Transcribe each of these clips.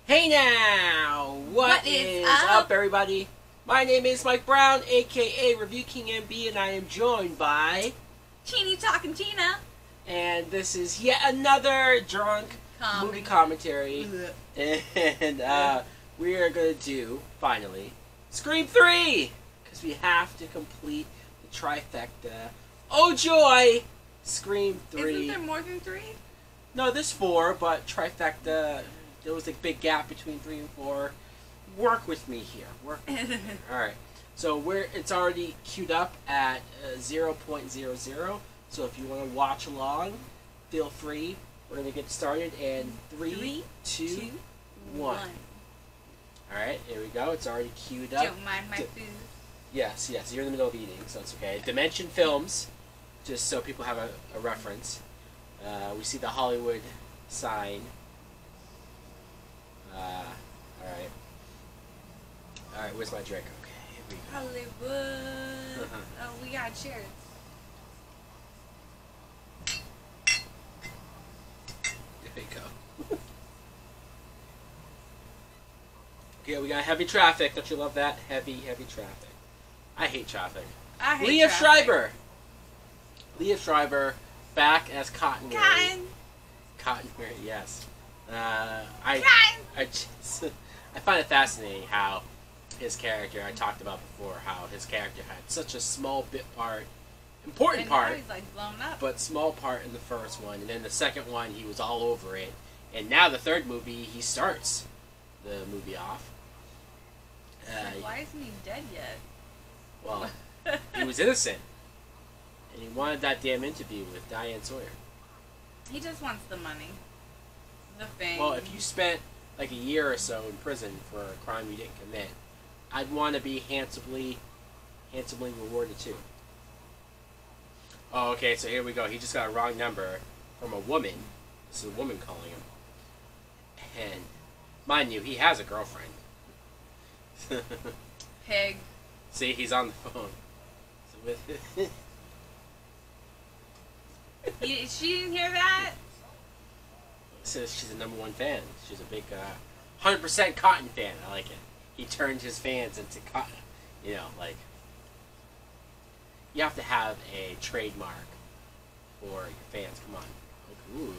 Hey now! What is up, everybody? My name is Mike Brown, aka Review King MB, and I am joined by Teeny Talking Tina. And this is yet another drunk movie commentary. And we are going to do, finally, Scream 3! Because we have to complete the trifecta. Oh joy! Scream 3. Isn't there more than 3? No, there's 4, but trifecta, there was a big gap between 3 and 4. Work with me here. Work with me. Alright. So it's already queued up at 0.00. So if you want to watch along, feel free. We're going to get started in 3, 2, 1. Alright, here we go. It's already queued up. Don't mind my food. Yes, you're in the middle of eating, so it's okay. Dimension Films, just so people have a reference. We see the Hollywood sign. Alright. Alright, where's my drink? Okay, here we go. Hollywood. Oh, we got cheers. There you go. Okay, we got heavy traffic. Don't you love that? Heavy traffic. I hate traffic. I hate Liev traffic. Schreiber. Liev Schreiber back as Cotton. Cotton, yes. I find it fascinating how his character, I talked about before, how his character had such a small bit part, important and part, now he's like blown up. but small part in the first one, and then the second one he was all over it, and now the third movie he starts the movie off. Why isn't he dead yet? Well, he was innocent, and he wanted that damn interview with Diane Sawyer. He just wants the money. The fame. Well, if you spent like a year or so in prison for a crime you didn't commit, I'd want to be handsomely rewarded too. Oh, okay, so here we go. He just got a wrong number from a woman. This is a woman calling him. And, mind you, he has a girlfriend. Pig. See, he's on the phone. She didn't hear that? Says she's a #1 fan. She's a big 100% Cotton fan. I like it. He turned his fans into Cotton. You know, like, you have to have a trademark for your fans. Come on. Like, ooh.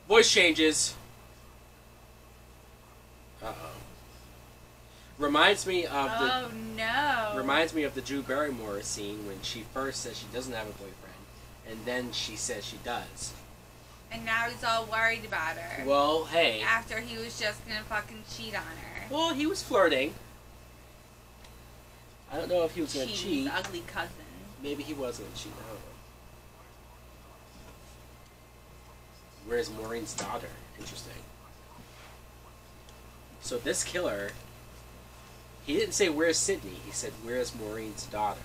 Voice changes. Uh-oh. Reminds me of the Drew Barrymore scene when she first says she doesn't have a boyfriend, and then she says she does. And now he's all worried about her. Well, hey. After he was just gonna fucking cheat on her. Well, he was flirting. I don't know if he was gonna cheat. His ugly cousin. Maybe he was gonna cheat. I don't know. Where's Maureen's daughter? Interesting. So this killer, he didn't say where's Sydney. He said where's Maureen's daughter.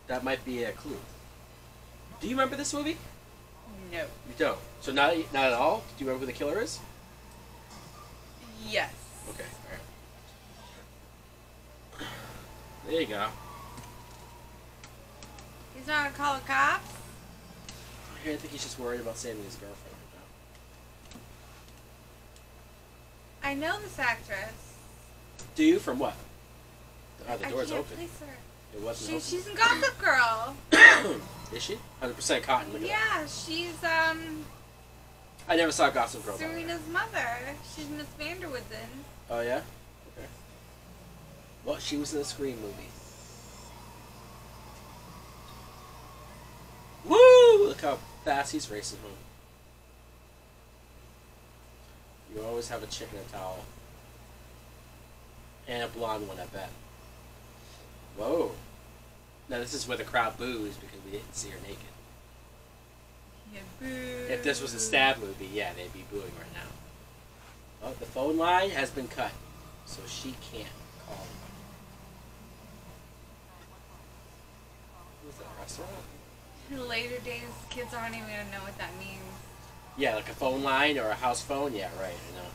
That might be a clue. Do you remember this movie? No. You don't. So not at all. Do you remember who the killer is? Yes. Okay. All right. There you go. He's not gonna call the cops? I think he's just worried about saving his girlfriend. I know this actress. Do you? From what? Oh, the I door's can't open. place her. It wasn't open. She's in Gossip Girl. Is she? 100% Cotton. Look at that. Yeah, she's I never saw Gossip Girl. Serena's mother. She's Miss Vanderwooden. Oh yeah. Okay. Well, she was in the Scream movie. Woo! Look how fast he's racing home. You always have a chick in a towel. And a blonde one, I bet. Whoa. Now this is where the crowd boos because we didn't see her naked. Yeah, boo. If this was a stab movie, yeah, they'd be booing right now. Oh, the phone line has been cut, so she can't call. Who's that, restaurant? In later days, kids aren't even gonna know what that means. Yeah, like a phone line or a house phone? Yeah, right, I know.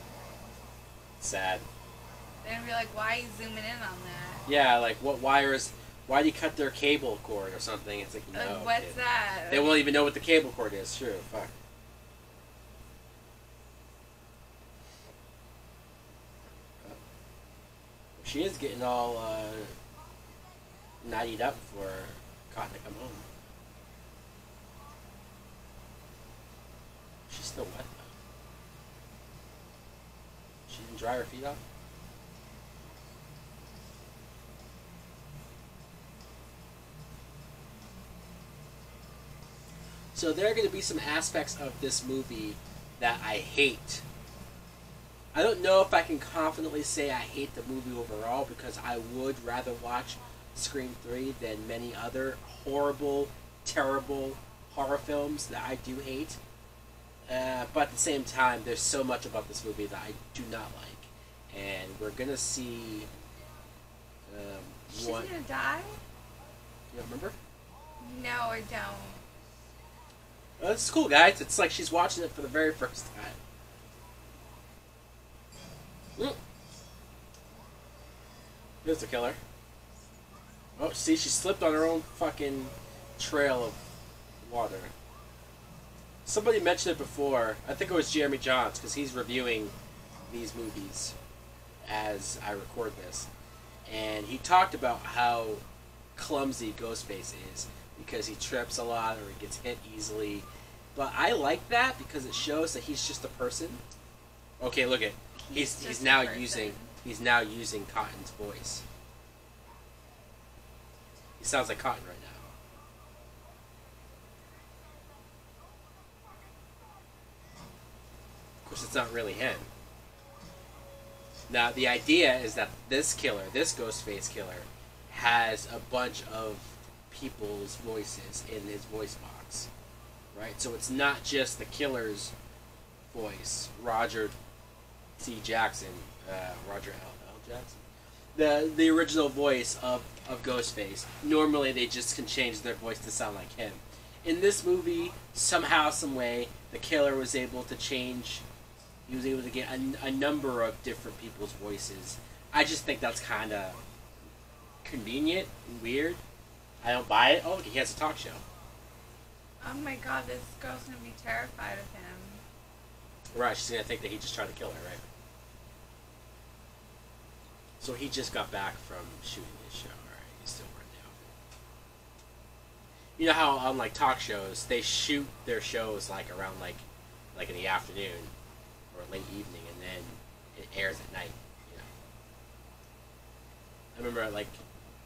Sad. They're gonna be like, why are you zooming in on that? Yeah, like what wires Why do you cut their cable cord or something? It's like, no. What's kid. that? They won't even know what the cable cord is. Sure, fuck. She is getting all nightied up for Cotton to come home. She's still wet though. She didn't dry her feet off. So there are going to be some aspects of this movie that I hate. I don't know if I can confidently say I hate the movie overall because I would rather watch Scream 3 than many other horrible, terrible horror films that I do hate. But at the same time, there's so much about this movie that I do not like. And we're going to see She's one... gonna die? You don't remember? No, I don't. Oh, this is cool, guys. It's like she's watching it for the very first time. Here's the killer. Oh, see, she slipped on her own fucking trail of water. Somebody mentioned it before. I think it was Jeremy Johns, because he's reviewing these movies as I record this. And he talked about how clumsy Ghostface is, because he trips a lot or he gets hit easily. But I like that because it shows that he's just a person. Okay, look at he's now using Cotton's voice. He sounds like Cotton right now. Of course, it's not really him. Now, the idea is that this killer, this Ghostface killer, has a bunch of people's voices in his voice box, right? So it's not just the killer's voice, Roger T. Jackson, Roger L. Jackson, the original voice of Ghostface. Normally, they just can change their voice to sound like him. In this movie, somehow, some way, the killer was able to change. He was able to get a number of different people's voices. I just think that's kind of convenient and weird. I don't buy it. Oh, look, he has a talk show. Oh my god, this girl's gonna be terrified of him. Right, she's gonna think that he just tried to kill her, right? So he just got back from shooting his show, right? He's still running out. You know how on like talk shows they shoot their shows like around like in the afternoon or late evening, and then it airs at night. You know. I remember like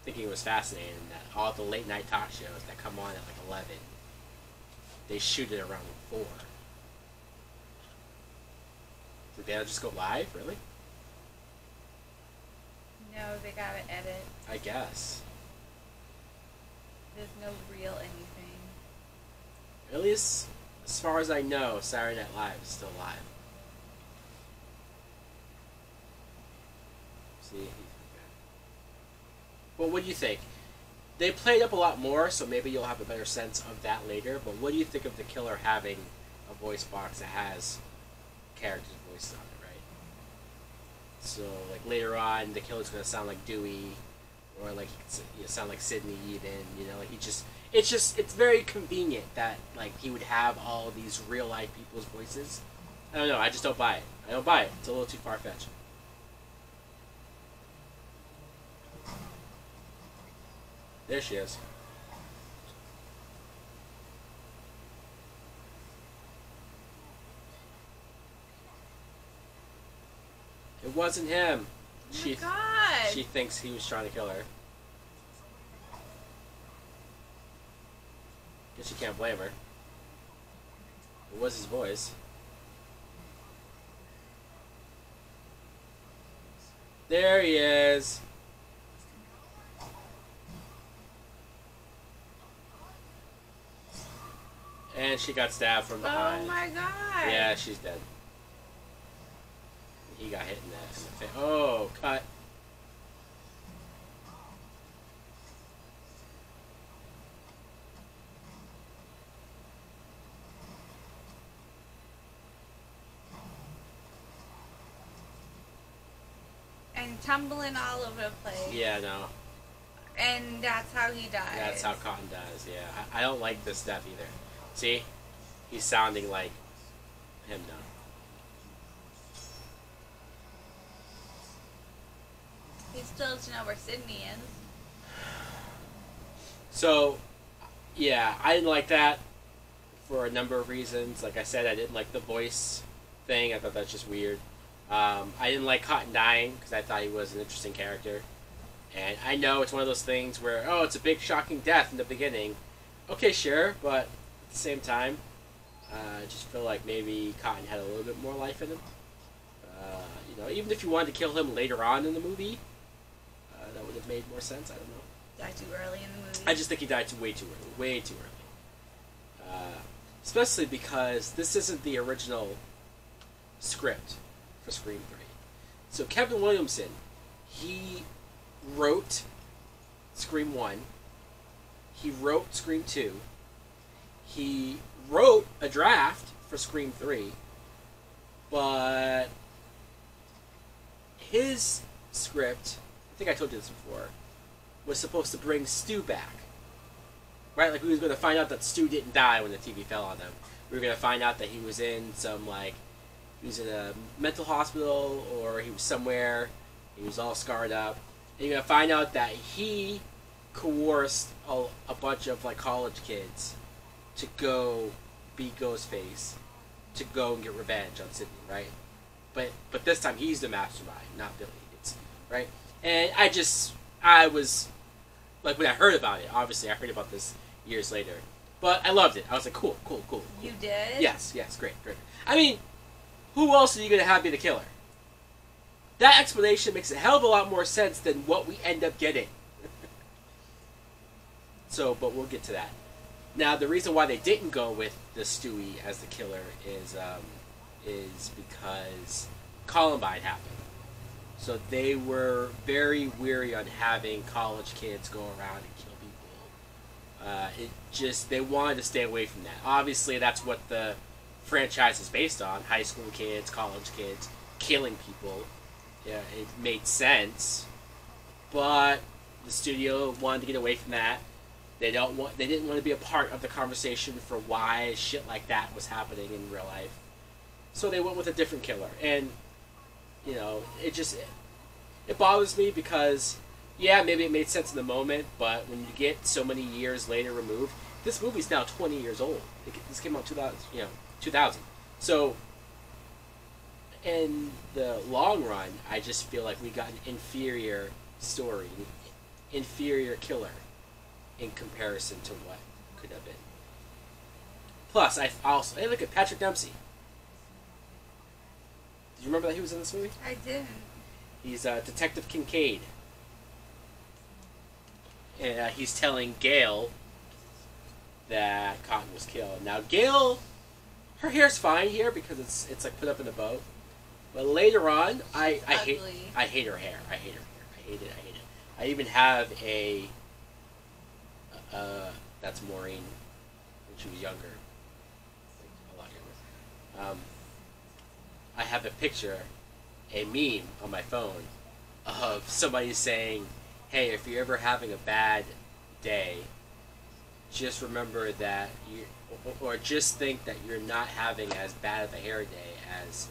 thinking it was fascinating that all the late night talk shows that come on at like 11, they shoot it around 4. Did they just go live? Really? No, they gotta edit. I guess. There's no real anything. At least, as far as I know, Saturday Night Live is still live. See? Okay. Well, what do you think? They played up a lot more, so maybe you'll have a better sense of that later, but what do you think of the killer having a voice box that has characters' voices on it, right? So, like, later on, the killer's going to sound like Dewey, or, like, he could sound like Sidney even, you know, like, it's very convenient that, like, he would have all of these real-life people's voices. I don't know, I just don't buy it. I don't buy it. It's a little too far-fetched. There she is. It wasn't him. Oh my god! She thinks he was trying to kill her. Guess you can't blame her. It was his voice. There he is. And she got stabbed from behind. Oh my god! Yeah, she's dead. He got hit in the face. Oh, cut. And tumbling all over the place. Yeah, no. And that's how he dies. That's how Cotton dies. Yeah, I don't like this death either. See, he's sounding like him now. He still doesn't know where Sydney is. So, yeah, I didn't like that for a number of reasons. Like I said, I didn't like the voice thing. I thought that's just weird. I didn't like Cotton dying because I thought he was an interesting character. And I know it's one of those things where, oh, it's a big shocking death in the beginning. Okay, sure, but at the same time, I just feel like maybe Cotton had a little bit more life in him. Even if you wanted to kill him later on in the movie, that would have made more sense. I don't know. Died too early in the movie. I just think he died way too early. Way too early. Especially because this isn't the original script for Scream 3. So Kevin Williamson, he wrote Scream 1. He wrote Scream 2. He wrote a draft for Scream 3. But his script, I think I told you this before, was supposed to bring Stu back. Right? Like, we was going to find out that Stu didn't die when the TV fell on him. We were going to find out that he was in he was in a mental hospital, or he was somewhere, he was all scarred up. And you're going to find out that he coerced a bunch of, college kids to go be Ghostface, to go and get revenge on Sydney, right? But this time, he's the mastermind, not Billy. Right? And I was, like, when I heard about it, obviously I heard about this years later, but I loved it. I was like, cool. You did? Yes, great. I mean, who else are you going to have be the killer? That explanation makes a hell of a lot more sense than what we end up getting. But we'll get to that. Now, the reason why they didn't go with the Stewie as the killer is because Columbine happened. So they were very weary on having college kids go around and kill people. They wanted to stay away from that. Obviously, that's what the franchise is based on. High school kids, college kids, killing people. Yeah, it made sense. But the studio wanted to get away from that. They didn't want to be a part of the conversation for why shit like that was happening in real life. So they went with a different killer. And it bothers me because, yeah, maybe it made sense in the moment, but when you get so many years later removed, this movie's now 20 years old. This came out 2000. So, in the long run, I just feel like we got an inferior story, an inferior killer in comparison to what could have been. Plus, I look at Patrick Dempsey. Do you remember that he was in this movie? I didn't. He's Detective Kincaid. And he's telling Gail that Cotton was killed. Now, Gail, her hair's fine here because it's like put up in a bow. But later on, I hate her hair. I hate it. I even have that's Maureen when she was younger. A lot younger. I have a picture, a meme on my phone of somebody saying, hey, if you're ever having a bad day, just remember that or just think that you're not having as bad of a hair day as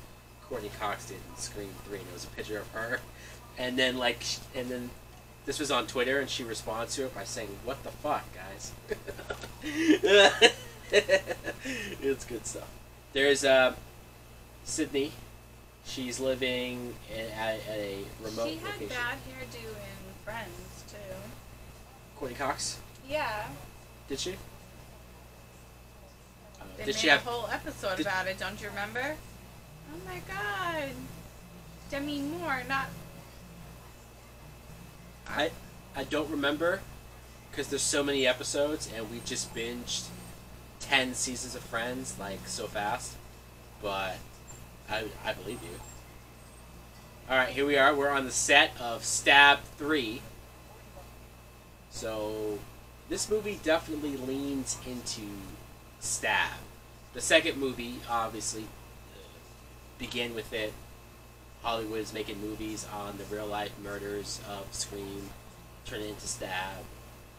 Courtney Cox did in Scream 3. And it was a picture of her. And then this was on Twitter, and she responds to it by saying, what the fuck, guys? It's good stuff. There's Sydney. She's living at a remote location. She had bad hairdo in Friends, too. Courtney Cox? Yeah. Did she? They made a whole episode about it, don't you remember? Oh my god. Demi Moore, not... I don't remember, because there's so many episodes, and we just binged 10 seasons of Friends, so fast. But I believe you. Alright, here we are. We're on the set of Stab 3. So, this movie definitely leans into Stab. The second movie, obviously, began with it. Hollywood is making movies on the real-life murders of Scream turn it into Stab.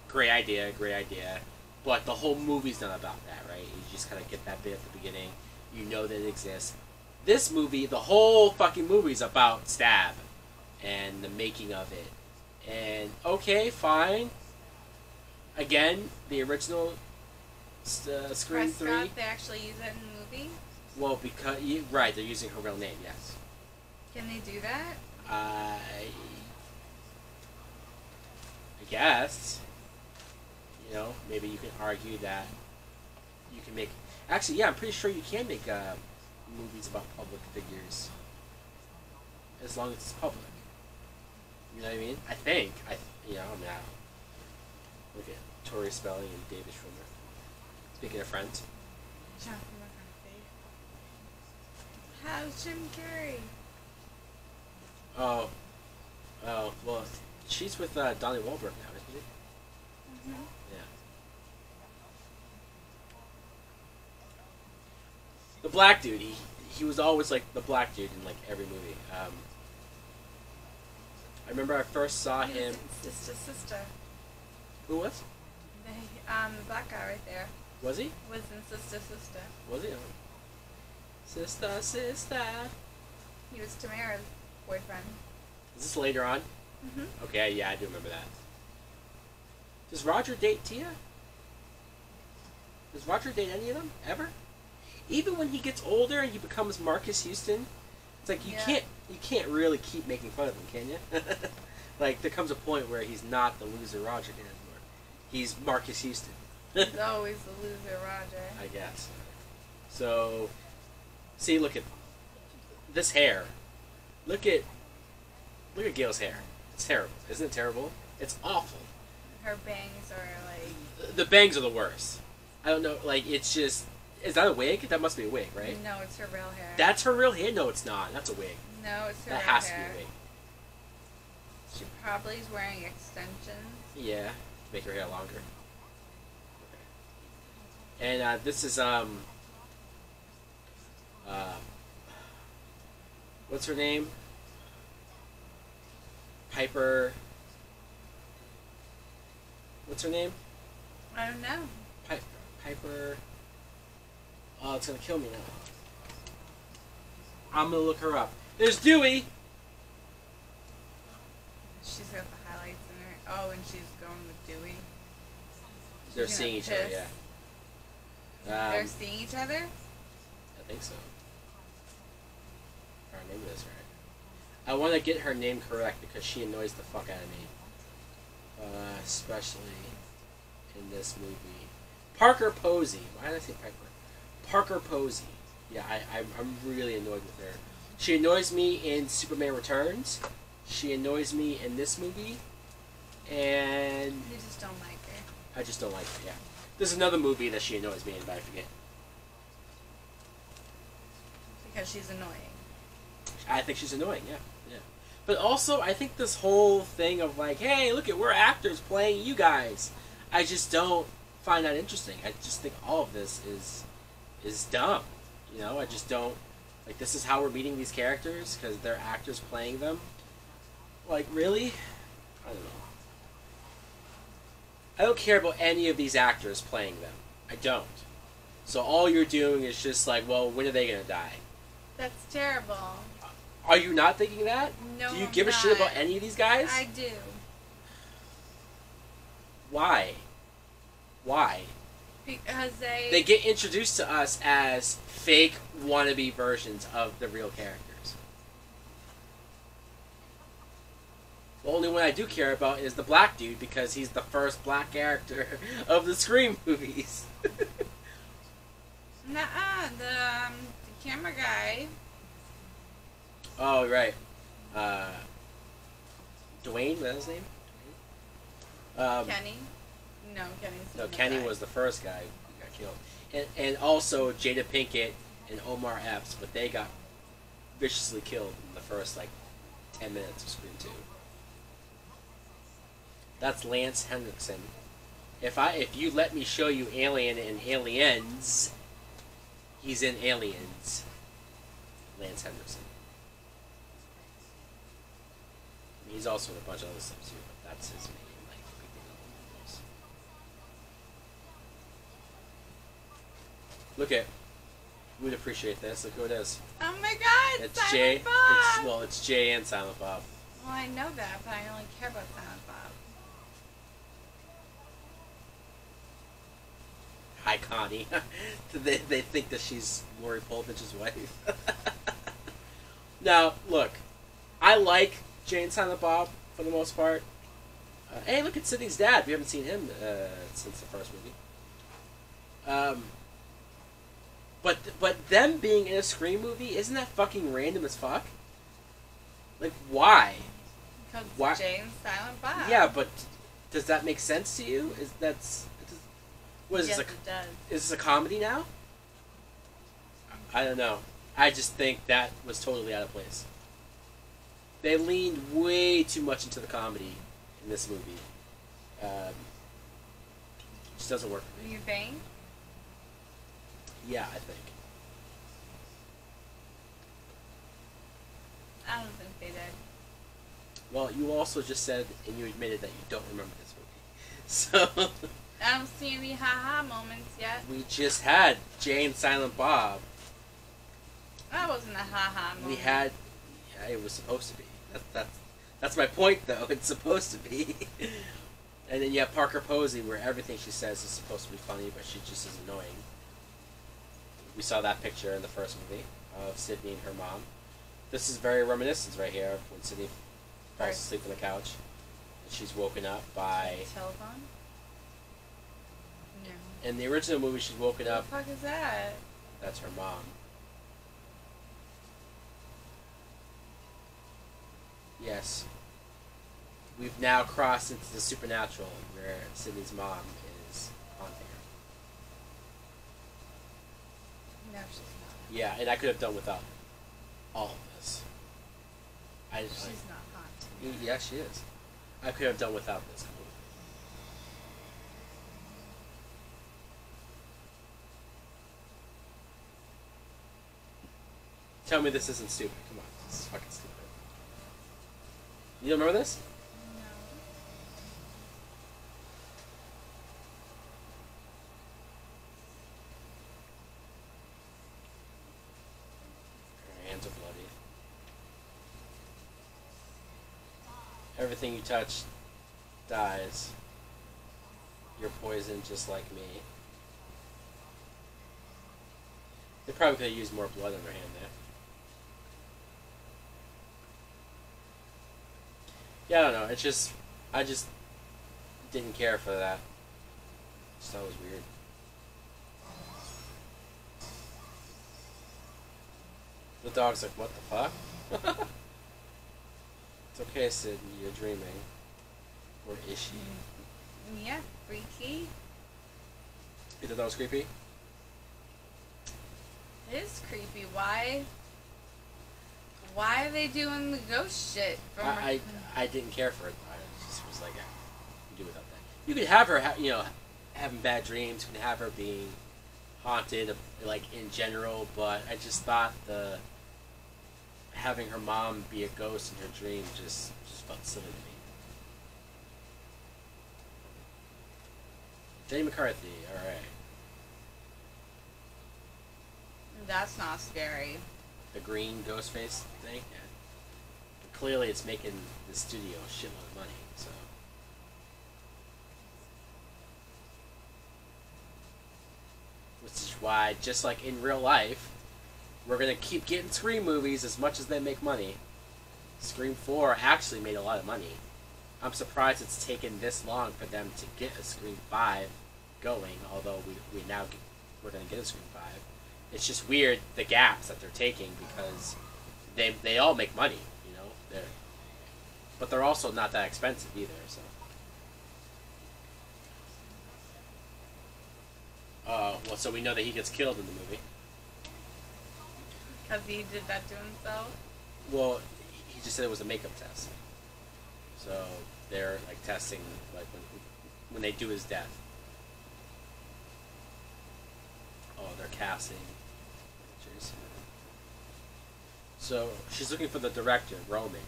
Great idea, great idea. But the whole movie's not about that, right? You just kind of get that bit at the beginning. You know that it exists. This movie, the whole fucking movie's about Stab and the making of it. And okay, fine. Again, the original Scream 3. Prescott, they actually use it in the movie? Well, because right, they're using her real name. Yes. Can they do that? I guess. You know, maybe you can argue that you can make. Actually, yeah, I'm pretty sure you can make movies about public figures as long as it's public. You know what I mean? I think. You know, now look at Tori Spelling and David Schwimmer. Speaking of friends. Jonathan McCarthy. How's Jim Carrey? Oh, well, she's with Donnie Wahlberg now, isn't she? Mm-hmm. Yeah. The black dude, he was always like the black dude in like every movie. I remember I first saw him. Sister. Who was? The black guy right there Was he? was in Sister. Was he? Sister. He was Tamara's boyfriend. Is this later on? Mm-hmm. Okay, yeah, I do remember that. Does Roger date Tia? Does Roger date any of them ever? Even when he gets older and he becomes Marcus Houston, it's like you can't really keep making fun of him, can you? Like there comes a point where he's not the loser Roger anymore. He's Marcus Houston. He's always the loser Roger. I guess. So, see, look at this hair. Look at Gail's hair. It's terrible, isn't it terrible? It's awful. Her bangs are like. The bangs are the worst. I don't know. Like it's just. Is that a wig? That must be a wig, right? No, it's her real hair. That's her real hair? No, it's not. That's a wig. No, it's her That real has hair. to be a wig. She probably is wearing extensions. Yeah, to make her hair longer. Okay. And this is what's her name? Piper. What's her name? I don't know. Piper. Oh, it's gonna kill me now. I'm gonna look her up. There's Dewey. She's got the highlights in her. Oh, and she's going with Dewey. They're She's seeing gonna each other, piss. yeah. They're seeing each other? I think so. If I remember this right. I want to get her name correct because she annoys the fuck out of me. Especially in this movie. Parker Posey. Why did I say Piper? Parker Posey. Yeah, I'm really annoyed with her. She annoys me in Superman Returns. She annoys me in this movie. And You just don't like her. I just don't like her, yeah. There's another movie that she annoys me in, but I forget. Because she's annoying. I think she's annoying, yeah. But also, I think this whole thing of like, hey, look at, we're actors playing you guys. I just don't find that interesting. I just think all of this is dumb. You know, I just don't, like, this is how we're meeting these characters because they're actors playing them. Like, really? I don't know. I don't care about any of these actors playing them. I don't. So all you're doing is just like, well, when are they going to die? That's terrible. Are you not thinking that? No, Do you I'm give a shit not. about any of these guys? I do. Why? Why? Because They get introduced to us as fake wannabe versions of the real characters. The only one I do care about is the black dude because he's the first black character of the Scream movies. Nuh-uh, the camera guy. Oh, right. Dwayne, was that his name? Kenny. No, Kenny's No, the Kenny guy. was the first guy who got killed. And also Jada Pinkett and Omar Epps, but they got viciously killed in the first, 10 minutes of Scream 2. That's Lance Henriksen. If you let me show you Alien and Aliens, he's in Aliens. Lance Henriksen. He's also in a bunch of other stuff too, but that's his main Look at. We'd appreciate this. Look who it is. Oh my God! It's Silent Jay. Bob. It's Jay and Silent Bob. Well, I know that, but I only care about Silent Bob. Hi, Connie. they think that she's Lori Polvich's wife. Now, look, I like Jay and Silent Bob for the most part. Hey, look at Sydney's dad. We haven't seen him since the first movie. But them being in a Scream movie, isn't that fucking random as fuck? Like, why? Because Why? Jay and Silent Bob. Yeah, but does that make sense to you? What is Yes, this? it does. Is this a comedy now? I don't know. I just think that was totally out of place. They leaned way too much into the comedy in this movie. Just doesn't work for me. You think? Yeah, I think. I don't think they did. Well, you also just said, and you admitted that you don't remember this movie. So, I don't see any haha moments yet. we just had Jay and Silent Bob. That wasn't a haha moment. We had... Yeah, it was supposed to be. That's my point, though. It's supposed to be. And then you have Parker Posey, where everything she says is supposed to be funny, but she just is annoying. We saw that picture in the first movie of Sydney and her mom. This is very reminiscent right here when Sydney falls asleep on the couch. And she's woken up by... Telephone? No. In the original movie, she's woken up... What the fuck is that? That's her mom. Yes. We've now crossed into the supernatural, where Sydney's mom is haunting her. No, she's not. Yeah, and I could have done without all of this. She's not haunted. Yeah, she is. I could have done without this. Tell me this isn't stupid. Come on, this is fucking stupid. You don't remember this? No. Her hands are bloody. Everything you touch dies. You're poisoned just like me. They probably could have used more blood on her hand there. Yeah, I don't know. It's just... I just didn't care for that. Just thought it was weird. The dog's like, what the fuck? It's okay, Sid. You're dreaming. Or is she? Yeah, freaky. You thought that was creepy? It is creepy. Why? Why are they doing the ghost shit? I didn't care for it. I just was like, I can do without that. You could have her, having bad dreams. You can have her being haunted, like in general. But I just thought having her mom be a ghost in her dream just felt silly to me. Jenny McCarthy, all right. That's not scary. The green ghost face thing. Yeah. But clearly, it's making the studio a shitload of money. So. Which is why, just like in real life, we're gonna keep getting Scream movies as much as they make money. Scream 4 actually made a lot of money. I'm surprised it's taken this long for them to get a Scream 5 going, although we're going to get a Scream 5. It's just weird, the gaps that they're taking, because they all make money, but they're also not that expensive either, so. Well, so we know that he gets killed in the movie. Because he did that to himself? Well, he just said it was a makeup test. So they're like testing, like when they do his death. Oh, they're casting pictures. So she's looking for the director, Roman.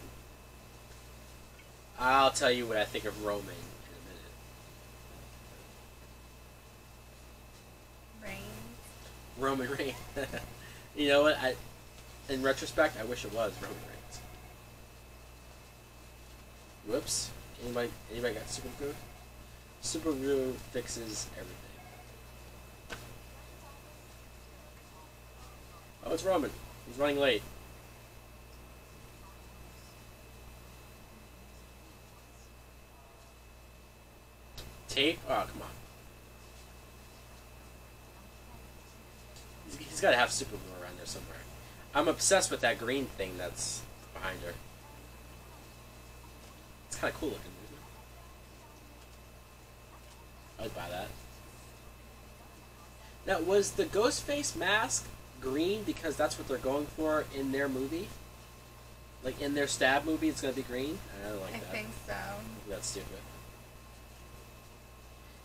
I'll tell you what I think of Roman in a minute. Rain? Roman Reigns. You know what? In retrospect, I wish it was Roman Reigns. Whoops. Anybody got super glue? Super glue fixes everything. Oh, it's Roman. He's running late. Tape? Oh, come on. He's got to have super glue around there somewhere. I'm obsessed with that green thing that's behind her. It's kind of cool looking, isn't it? I'd buy that. Now, was the Ghostface mask green because that's what they're going for in their movie? Like in their Stab movie, it's going to be green? I don't like that. I think so. That's stupid.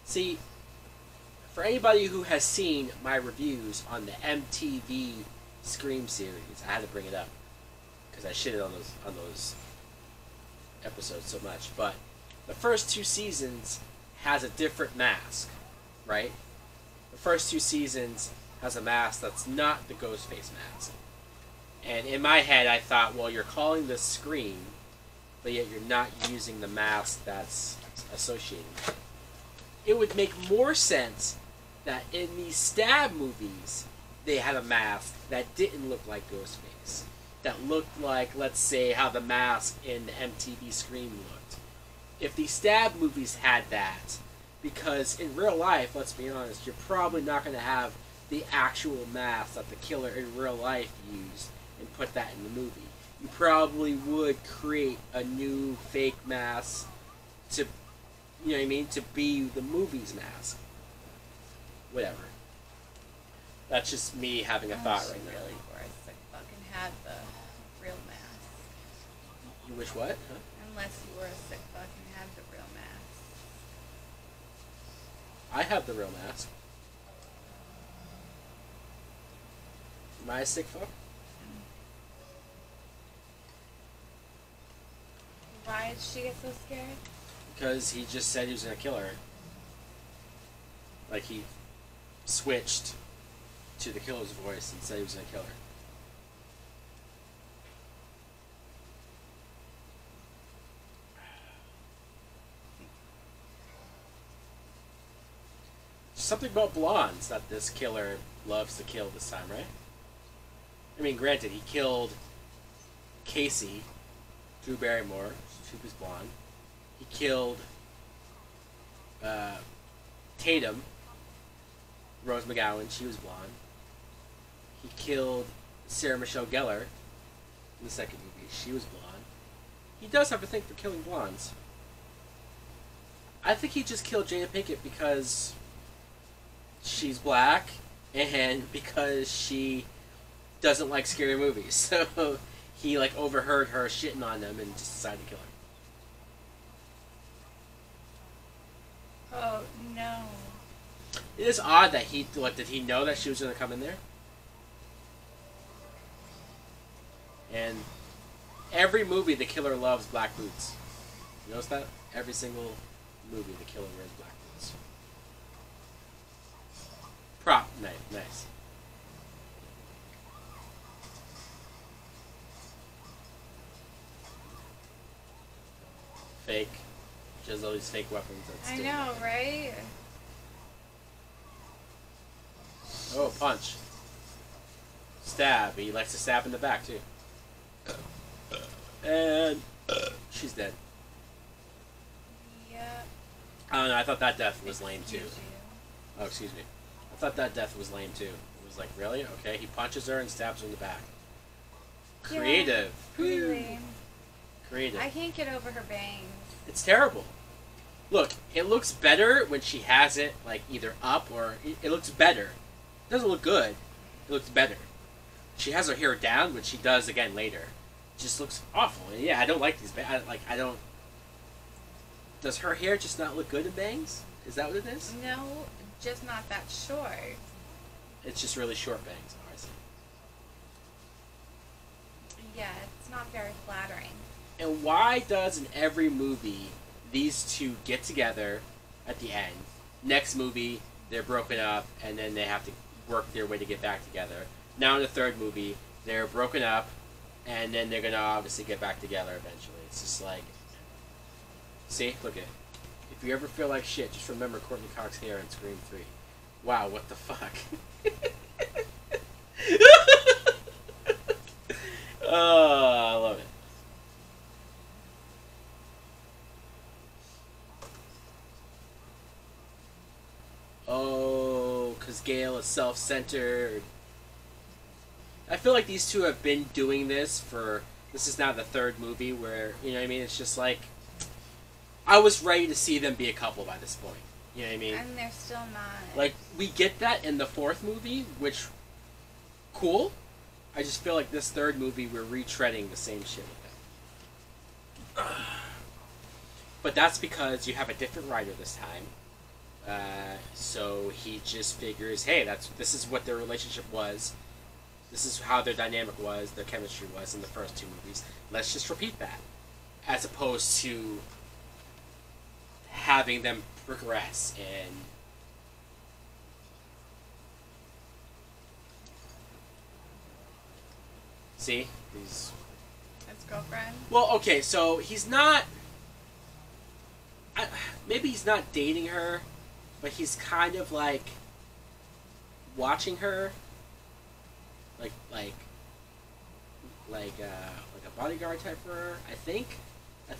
See, for anybody who has seen my reviews on the MTV Scream series, I had to bring it up because I shitted on those episodes so much. But the first 2 seasons has a different mask, right? The first 2 seasons has a mask that's not the Ghostface mask. And in my head, I thought, well, you're calling this Scream, but yet you're not using the mask that's associated with it. It would make more sense that in these Stab movies, they had a mask that didn't look like Ghostface. That looked like, let's say, how the mask in the MTV Scream looked. If the Stab movies had that, because in real life, let's be honest, you're probably not going to have the actual mask that the killer in real life used and put that in the movie. You probably would create a new fake mask to, you know what I mean, to be the movie's mask. Whatever. That's just me having a thought right now. Really wish I fucking had the real mask. You wish what? Huh? Unless you were a sick fuck and had the real mask. I have the real mask. Am I a sick fuck? Why did she get so scared? Because he just said he was gonna kill her. Like he switched to the killer's voice and said he was gonna kill her. Something about blondes that this killer loves to kill this time, right? I mean, granted, he killed Casey, Drew Barrymore, she was blonde. He killed Tatum, Rose McGowan, she was blonde. He killed Sarah Michelle Gellar in the second movie, she was blonde. He does have a thing for killing blondes. I think he just killed Jada Pinkett because she's black and because she doesn't like scary movies. So he like overheard her shitting on them and just decided to kill her. Oh no. It is odd that he, what, did he know that she was going to come in there? And every movie the killer loves black boots. You notice that? Every single movie the killer wears black boots. Prop, nice. Fake. Just all these fake weapons. That's I know, right? Oh, punch. Stab. He likes to stab in the back, too. And she's dead. Yeah. I don't know, I thought that death was lame, too. Excuse you. Oh, excuse me. I thought that death was lame, too. It was like, really? Okay, he punches her and stabs her in the back. Creative. Yeah, pretty lame. Creative. I can't get over her bangs. It's terrible. Look, it looks better when she has it, like, either up or... It looks better. It doesn't look good. It looks better. She has her hair down, which she does again later. It just looks awful. And yeah, I don't like these bangs. I don't... Does her hair just not look good in bangs? Is that what it is? No, just not that short. It's just really short bangs. Oh, I see. Yeah, it's not very flattering. And why does in every movie these two get together at the end? Next movie, they're broken up, and then they have to work their way to get back together. Now in the third movie, they're broken up, and then they're gonna obviously get back together eventually. It's just like, see, look at. If you ever feel like shit, just remember Courtney Cox hair in Scream 3. Wow, what the fuck? Oh, I love it. Oh, because Gale is self-centered. I feel like these two have been doing this for... This is now the third movie where, you know what I mean? It's just like... I was ready to see them be a couple by this point. You know what I mean? And they're still not. Like, we get that in the fourth movie, which... Cool. I just feel like this third movie, we're retreading the same shit with it. But that's because you have a different writer this time. So he just figures, hey, this is what their relationship was. This is how their dynamic was, their chemistry was in the first two movies. Let's just repeat that. As opposed to having them progress and... See? He's... His girlfriend? Well, okay, so he's not... maybe he's not dating her, but he's kind of like watching her, like a bodyguard type for her. I think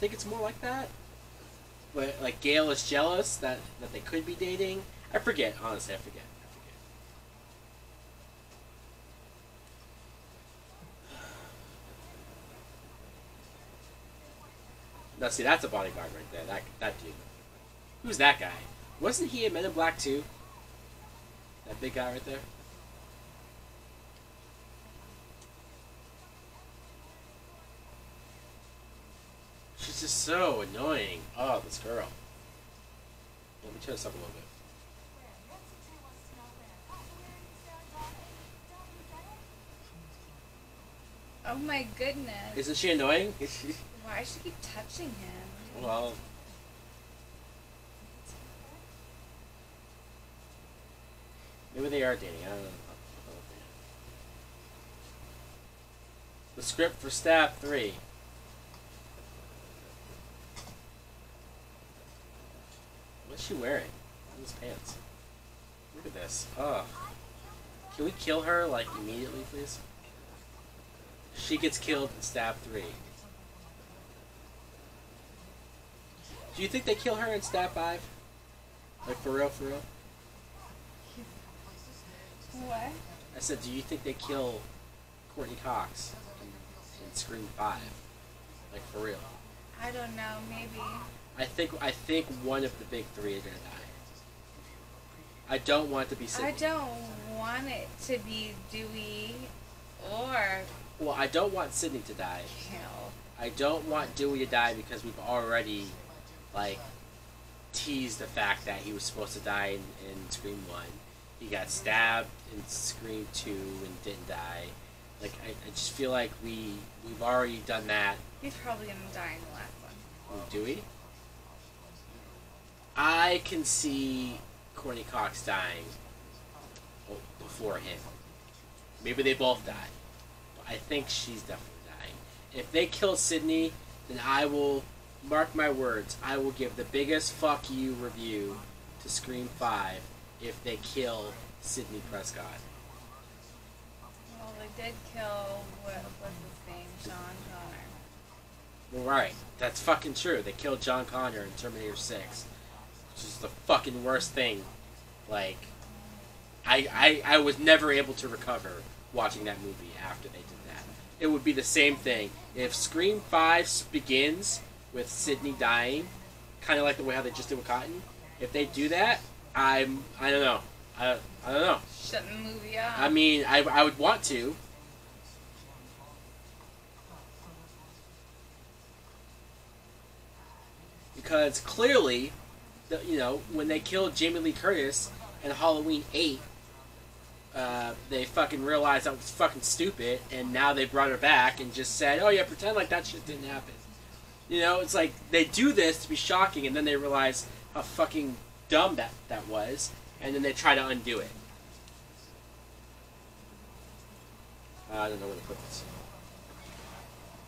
it's more like that. But like Gale is jealous that they could be dating. I forget, honestly, I forget. Now see, that's a bodyguard right there. That dude. Who's that guy? Wasn't he in Men in Black 2? That big guy right there? She's just so annoying. Oh, this girl. Let me turn this up a little bit. Oh my goodness. Isn't she annoying? Why does she keep touching him? Well... Maybe they are dating. I don't know. The script for Stab 3. What's she wearing? Those pants. Look at this. Oh. Can we kill her, like, immediately, please? She gets killed in Stab 3. Do you think they kill her in Stab 5? Like, for real, for real? What? I said, do you think they kill Courtney Cox in Scream 5? Like, for real? I don't know, maybe. I think one of the big three are gonna die. I don't want it to be Sydney. I don't want it to be Dewey or... Well, I don't want Sydney to die. Kill. I don't want Dewey to die because we've already, like, teased the fact that he was supposed to die in Scream 1. He got stabbed in Scream 2 and didn't die. Like, I just feel like we've already done that. He's probably gonna die in the last one. Oh, Dewey? I can see Courtney Cox dying before him. Maybe they both die. But I think she's definitely dying. If they kill Sydney, then I will, mark my words, I will give the biggest fuck you review to Scream 5 if they kill Sydney Prescott. Well, they did kill, what's his name, John Connor. Well, right. That's fucking true. They killed John Connor in Terminator 6. Which is the fucking worst thing. Like, I was never able to recover watching that movie after they did that. It would be the same thing. If Scream 5 begins with Sydney dying, kind of like the way how they just did with Cotton, if they do that, I don't know. I don't know. Shut the movie up. I mean, I would want to. Because clearly, you know, when they killed Jamie Lee Curtis in Halloween 8, they fucking realized that was fucking stupid, and now they brought her back and just said, oh yeah, pretend like that shit didn't happen. You know, it's like, they do this to be shocking, and then they realize how fucking dumb that was, and then they try to undo it. I don't know where to put this.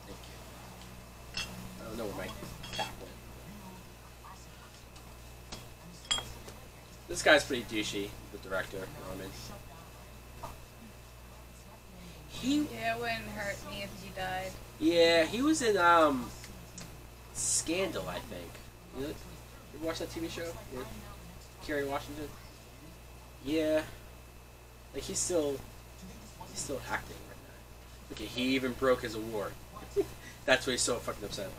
Thank you. I don't know where my cap went. This guy's pretty douchey, the director, Roman. Yeah, it wouldn't hurt me if you died. Yeah, he was in, Scandal, I think. You ever watch that TV show with Kerry Washington? Yeah. Like, he's still acting right now. Okay, he even broke his award. That's what he's so fucking upset about.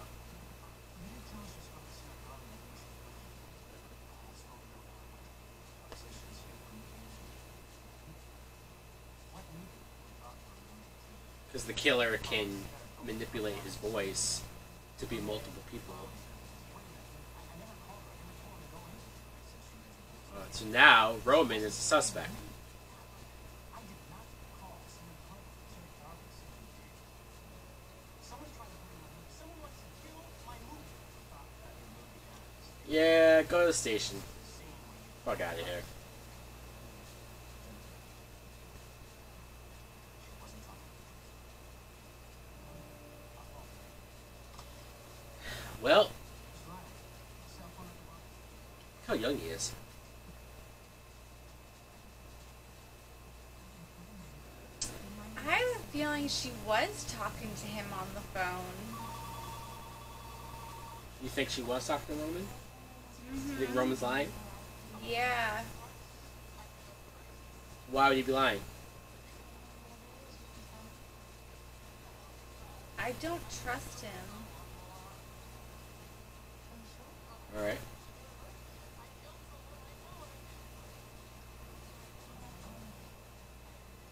Because the killer can manipulate his voice to be multiple people. So now, Roman is a suspect. Yeah, go to the station. Fuck out of here. Well, look how young he is. I have a feeling she was talking to him on the phone. You think she was talking to Roman? Mm-hmm. You think Roman's lying? Yeah. Why would he be lying? I don't trust him. Alright.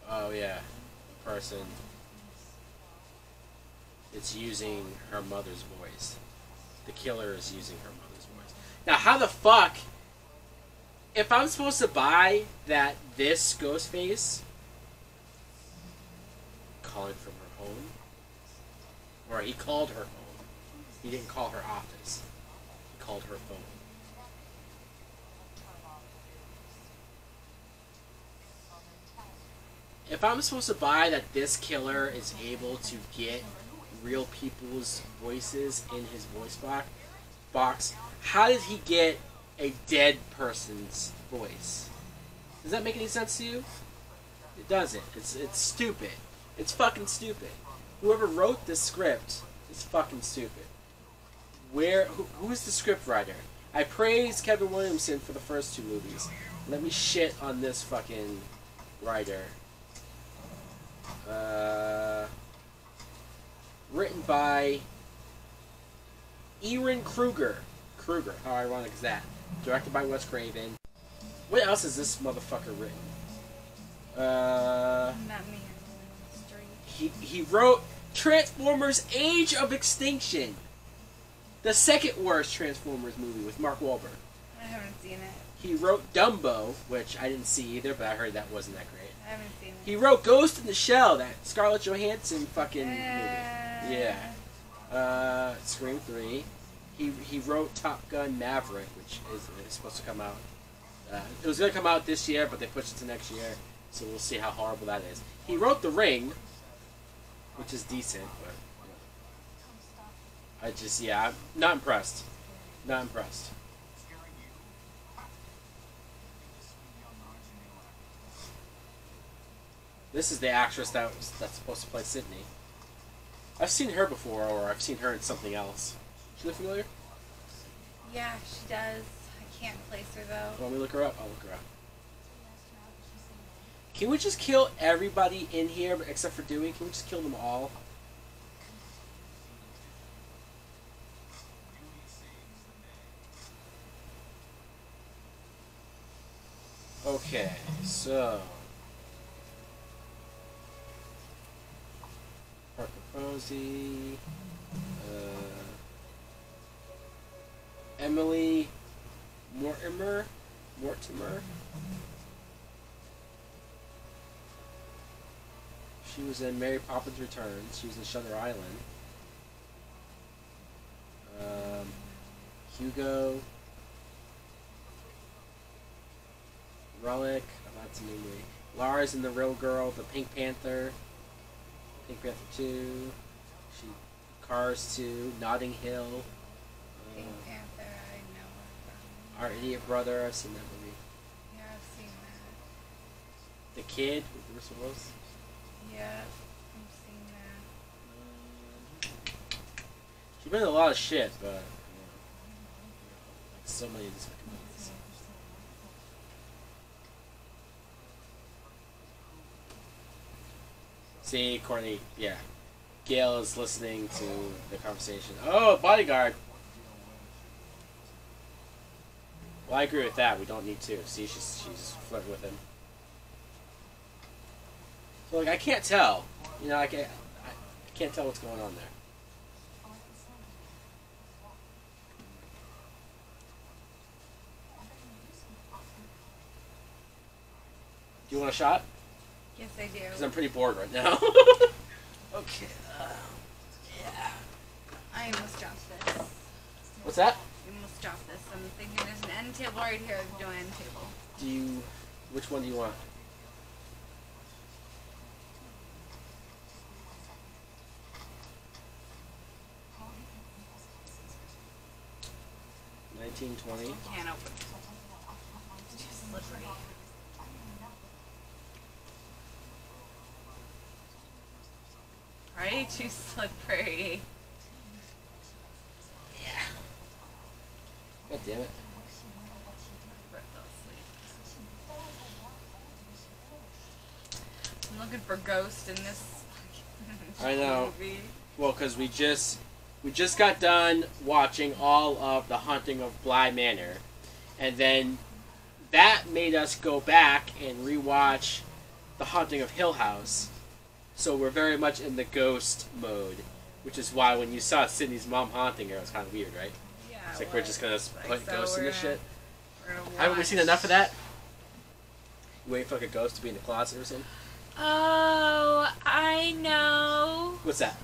Oh yeah. The person. It's using her mother's voice. The killer is using her mother's voice. Now how the fuck, if I'm supposed to buy that this Ghostface calling from her home, or he called her home, he didn't call her office, he called her phone. If I'm supposed to buy that this killer is able to get real people's voices in his voice box, how did he get a dead person's voice? Does that make any sense to you? It doesn't. It's stupid. It's fucking stupid. Whoever wrote this script is fucking stupid. Who's the script writer? I praise Kevin Williamson for the first two movies. Let me shit on this fucking writer. Written by Ehren Kruger. How ironic is that? Directed by Wes Craven. What else has this motherfucker written? Not me. I'm straight. He wrote Transformers: Age of Extinction, the second worst Transformers movie with Mark Wahlberg. I haven't seen it. He wrote Dumbo, which I didn't see either, but I heard that wasn't that great. I haven't seen it. He wrote Ghost in the Shell, that Scarlett Johansson fucking movie. Yeah. Scream 3. He wrote Top Gun Maverick, which is supposed to come out. It was going to come out this year, but they pushed it to next year, so we'll see how horrible that is. He wrote The Ring, which is decent, but I'm not impressed. Not impressed. This is the actress that's supposed to play Sydney. I've seen her before, or I've seen her in something else. She look familiar? Yeah, she does. I can't place her though. Want me to look her up? I'll look her up. Can we just kill everybody in here except for Dewey? Can we just kill them all? Okay, so Parker Posey, Emily Mortimer. She was in Mary Poppins Returns. She was in Shutter Island. Hugo. Relic. Oh, that's a new movie. Lars and the Real Girl. The Pink Panther. Pink Panther 2. Cars 2. Notting Hill. Pink Panther, I know her from. Our Idiot Brother. I've seen that movie. Yeah, I've seen that. The Kid with Bruce Willis. Yeah, I've seen that. She's been in a lot of shit, but like so many of these fucking movies. See, Courtney, yeah. Gail is listening to the conversation. Oh, Bodyguard! Well, I agree with that. We don't need to. See, she's flirting with him. So, like, I can't tell. You know, I can't tell what's going on there. Do you want a shot? Yes, I do. Because I'm pretty bored right now. Okay. Yeah. I almost dropped this. What's that? You almost dropped this. I'm thinking there's an end table right here. There's no end table. Do you... Which one do you want? $19.20. Can't open it. It's too slippery. Right? Too slippery. Yeah. God damn it. Brett fell asleep. I'm looking for Ghost in this I know. movie. Well, because we just got done watching all of The Haunting of Bly Manor, and then that made us go back and rewatch The Haunting of Hill House. So we're very much in the ghost mode, which is why when you saw Sydney's mom haunting her, it was kind of weird, right? Yeah. It's like we're just gonna put ghosts in this shit. We're gonna Haven't we watch. seen enough of that? Waiting for like a ghost to be in the closet or something. Oh, I know. What's that?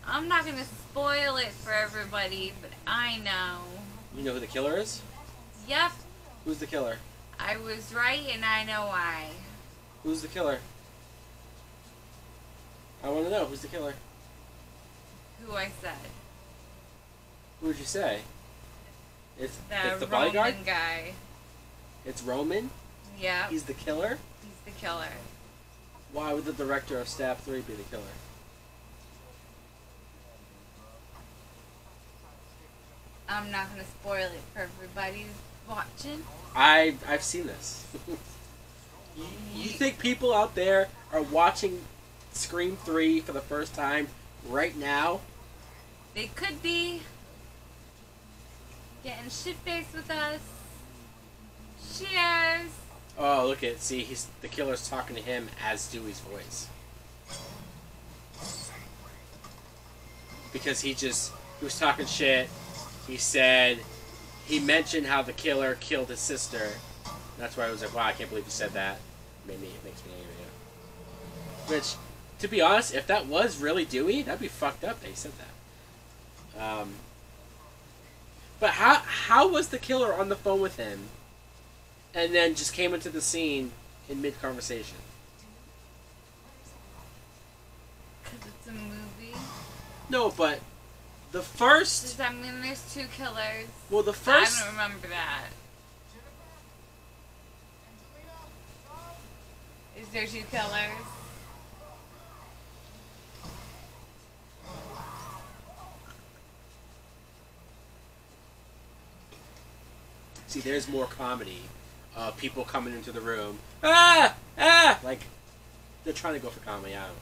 I'm not gonna spoil it for everybody, but I know. You know who the killer is? Yep, Who's the killer? I was right and I know why. Who's the killer? I want to know who's the killer. Who I said. Who would you say? It's the Roman bodyguard. guy. It's Roman. Yep, He's the killer. he's the killer. Why would the director of Stab 3 be the killer? I'm not gonna spoil it for everybody who's watching. I've seen this. you think people out there are watching Scream 3 for the first time right now? They could be getting shit-faced with us. Cheers! Oh, look at see, the killer's talking to him as Dewey's voice. Because he was talking shit. He mentioned how the killer killed his sister. That's why I was like, wow, I can't believe you said that. It makes me angry. Yeah. Which, to be honest, if that was really Dewey, that'd be fucked up that he said that. But how was the killer on the phone with him and then just came into the scene in mid-conversation? Because it's a movie. No, but the first... Does that mean there's two killers? Well, the first... I don't remember that. Is there two killers? See, there's more comedy. People coming into the room. Ah! Ah! Like, they're trying to go for comedy. I don't know.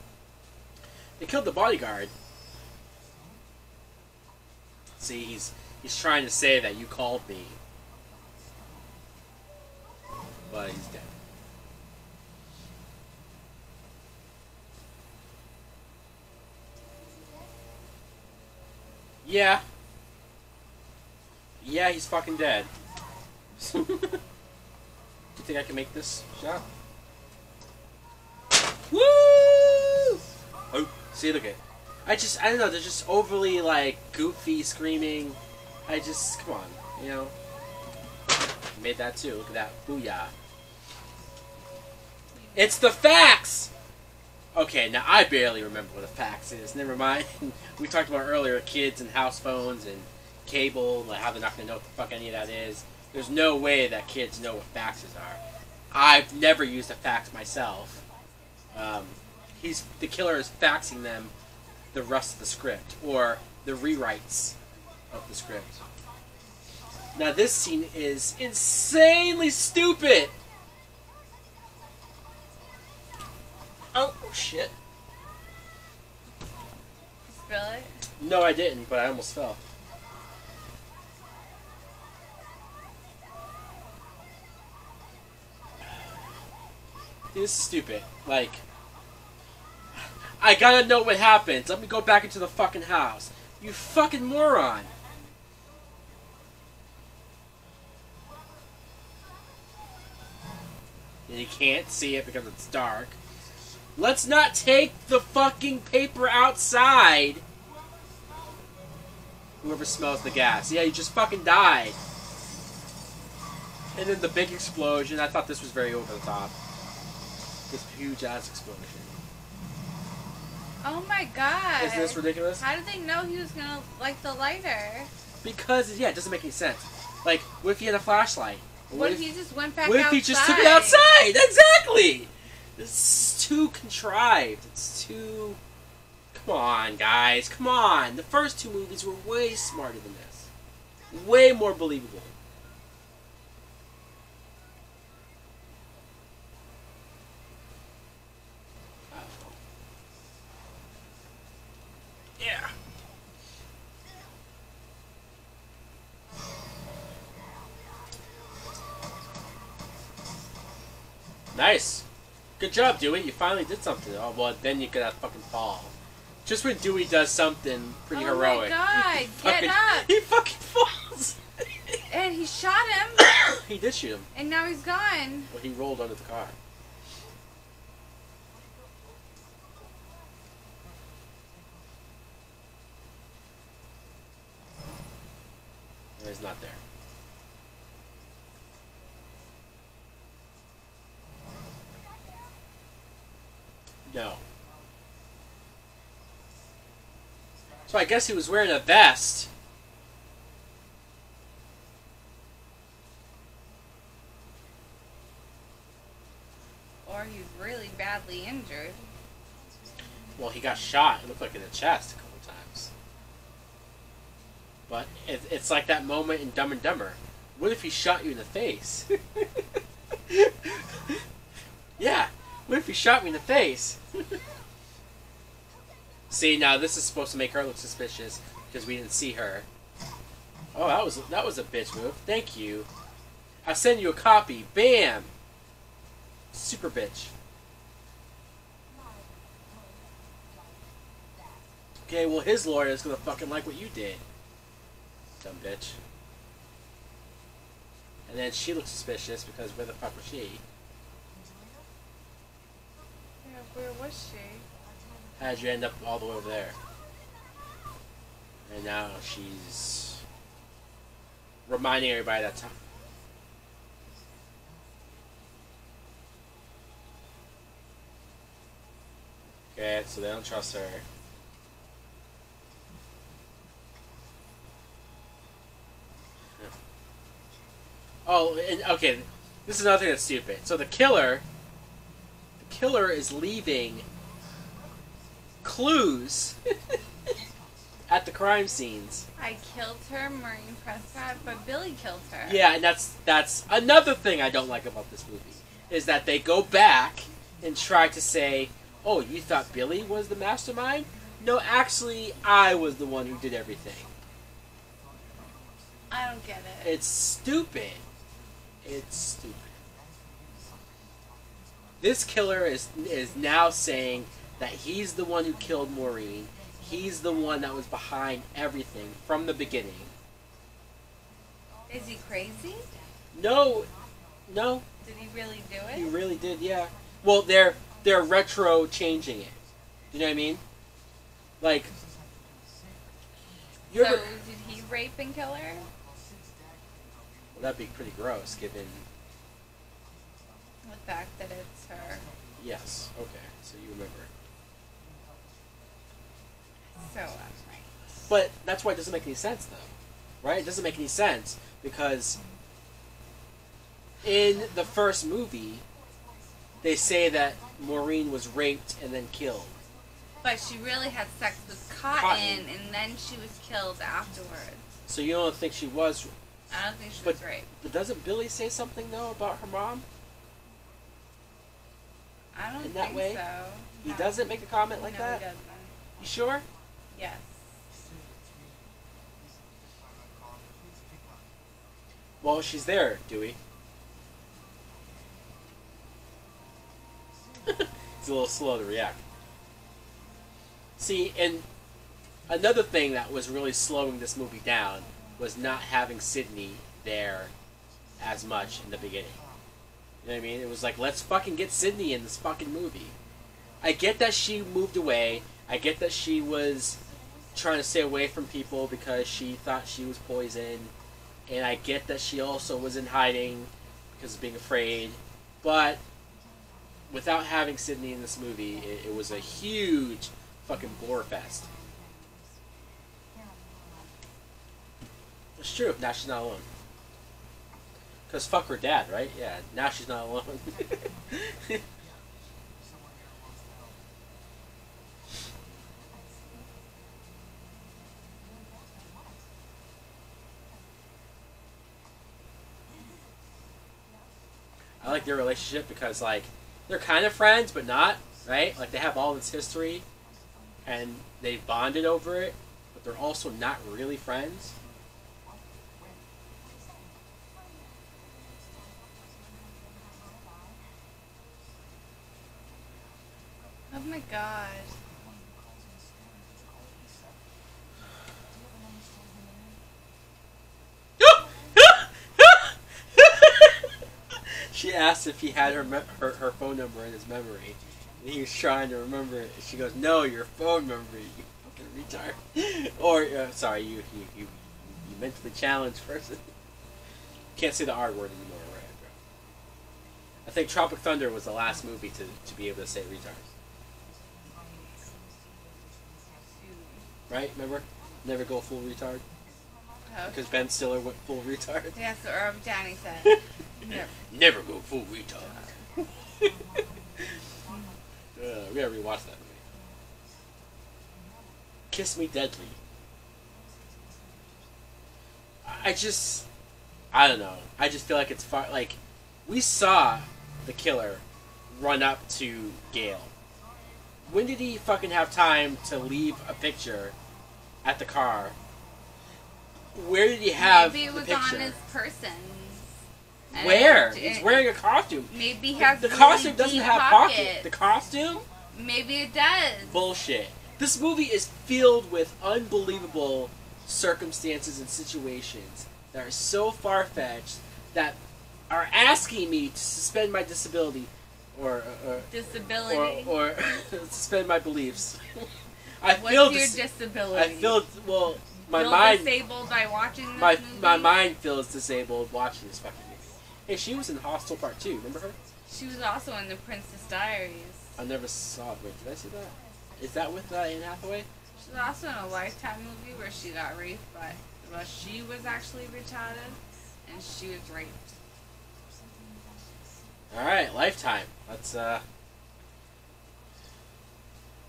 They killed the bodyguard. See, he's trying to say that you called me. But he's dead. Yeah. Yeah, he's fucking dead. Do you think I can make this shot? Woo! Oh, see, look at it. I don't know, they're just overly, like, goofy, screaming. Come on, you know? Made that too, look at that. Booyah. It's the facts! Okay, now I barely remember what a fax is. Never mind. We talked about earlier kids and house phones and cable, like how they're not going to know what the fuck any of that is. There's no way that kids know what faxes are. I've never used a fax myself. The killer is faxing them the rest of the script, or the rewrites of the script. Now this scene is insanely stupid! Oh, shit. You spill it? No, I didn't, but I almost fell. This is stupid. Like, I gotta know what happens. Let me go back into the fucking house. You fucking moron. And you can't see it because it's dark. Let's not take the fucking paper outside. Whoever smells the gas. Yeah, you just fucking died. And then the big explosion. I thought this was very over the top. This huge ass explosion. Oh my god. Isn't this ridiculous? How did they know he was gonna light the lighter? Because, yeah, it doesn't make any sense. Like, what if he had a flashlight? What if he just went back What outside? if he just took it outside? Exactly! It's too contrived. It's too... Come on, guys. Come on. The first two movies were way smarter than this. Way more believable. Yeah. Nice. Good job, Dewey. You finally did something. Oh, well, then you could have fucking fall. Just when Dewey does something pretty heroic. Oh my god, get up! He fucking falls! And he shot him! He did shoot him. And now he's gone. Well, he rolled under the car. No, he's not there. No. So I guess he was wearing a vest. Or he's really badly injured. Well, he got shot. It looked like in the chest a couple times. But it's like that moment in Dumb and Dumber. What if he shot you in the face? Yeah. What if he shot me in the face? See, now this is supposed to make her look suspicious because we didn't see her. Oh, that was a bitch move. Thank you. I'll send you a copy. Bam. Super bitch. Okay, well his lawyer is gonna fucking like what you did. Dumb bitch. And then she looks suspicious because where the fuck was she? Yeah, where was she? How'd you end up all the way over there? And now she's reminding everybody that time. Okay, so they don't trust her. Oh, and okay, this is another thing that's stupid. So the killer is leaving clues at the crime scenes. I killed her, Maureen Prescott, but Billy killed her. Yeah, and that's another thing I don't like about this movie, is that they go back and try to say, oh, you thought Billy was the mastermind? No, actually, I was the one who did everything. I don't get it. It's stupid. It's stupid. This killer is now saying that he's the one who killed Maureen. He's the one that was behind everything from the beginning. Is he crazy? No. Did he really do it? He really did, yeah. Well, they're retro changing it. You know what I mean? Like, So, did he rape and kill her? Well, that'd be pretty gross, given... The fact that it's her. Yes, okay, so you remember. So right. But that's why it doesn't make any sense, though. Right? It doesn't make any sense because in the first movie, they say that Maureen was raped and then killed. But she really had sex with Cotton, and then she was killed afterwards. So you don't think she was... I don't think she was raped. But doesn't Billy say something, though, about her mom? I don't in that think way? so. He doesn't make a comment like no, that? He doesn't. You sure? Yes. Well, she's there, Dewey. He's a little slow to react. See, and another thing that was really slowing this movie down was not having Sydney there as much in the beginning. You know what I mean? It was like, let's fucking get Sydney in this fucking movie. I get that she moved away. I get that she was trying to stay away from people because she thought she was poisoned. And I get that she also was in hiding because of being afraid. But without having Sydney in this movie, it was a huge fucking bore fest. It's true. Now she's not alone. Because fuck her dad, right? Yeah, now she's not alone. I like their relationship because, like, they're kind of friends, but not, right? Like, they have all this history, and they bonded over it, but they're also not really friends. Oh my god. She asked if he had her phone number in his memory, and he was trying to remember it. And she goes, "No, your phone number, you fucking retard." Or, sorry, you mentally challenged person. Can't say the R word anymore, right, bro? I think Tropic Thunder was the last movie to be able to say retard. Right? Remember? Never go full retard. Okay. Because Ben Stiller went full retard. That's what Irv Downey said. Never go full retard. We gotta rewatch that movie. Kiss Me Deadly. I don't know. I just feel like it's far. Like, we saw the killer run up to Gale. When did he fucking have time to leave a picture at the car? Where did he have Maybe it was the picture? on his person. Where? He's wearing a costume. Maybe he has the really costume doesn't deep have pockets. pocket. The costume? Maybe it does. Bullshit. This movie is filled with unbelievable circumstances and situations that are so far-fetched that are asking me to suspend my disability or Disability. or suspend my beliefs. I What's feel your disability? I feel well. My feel mind disabled by watching this my movie? my mind feels disabled watching this fucking movie. Hey, she was in Hostel Part 2. Remember her? She was also in The Princess Diaries. I never saw it. Wait, did I see that? Is that with Anne Hathaway? She was also in a Lifetime movie where she got raped, but she was actually retarded, and she was raped. All right, Lifetime. That's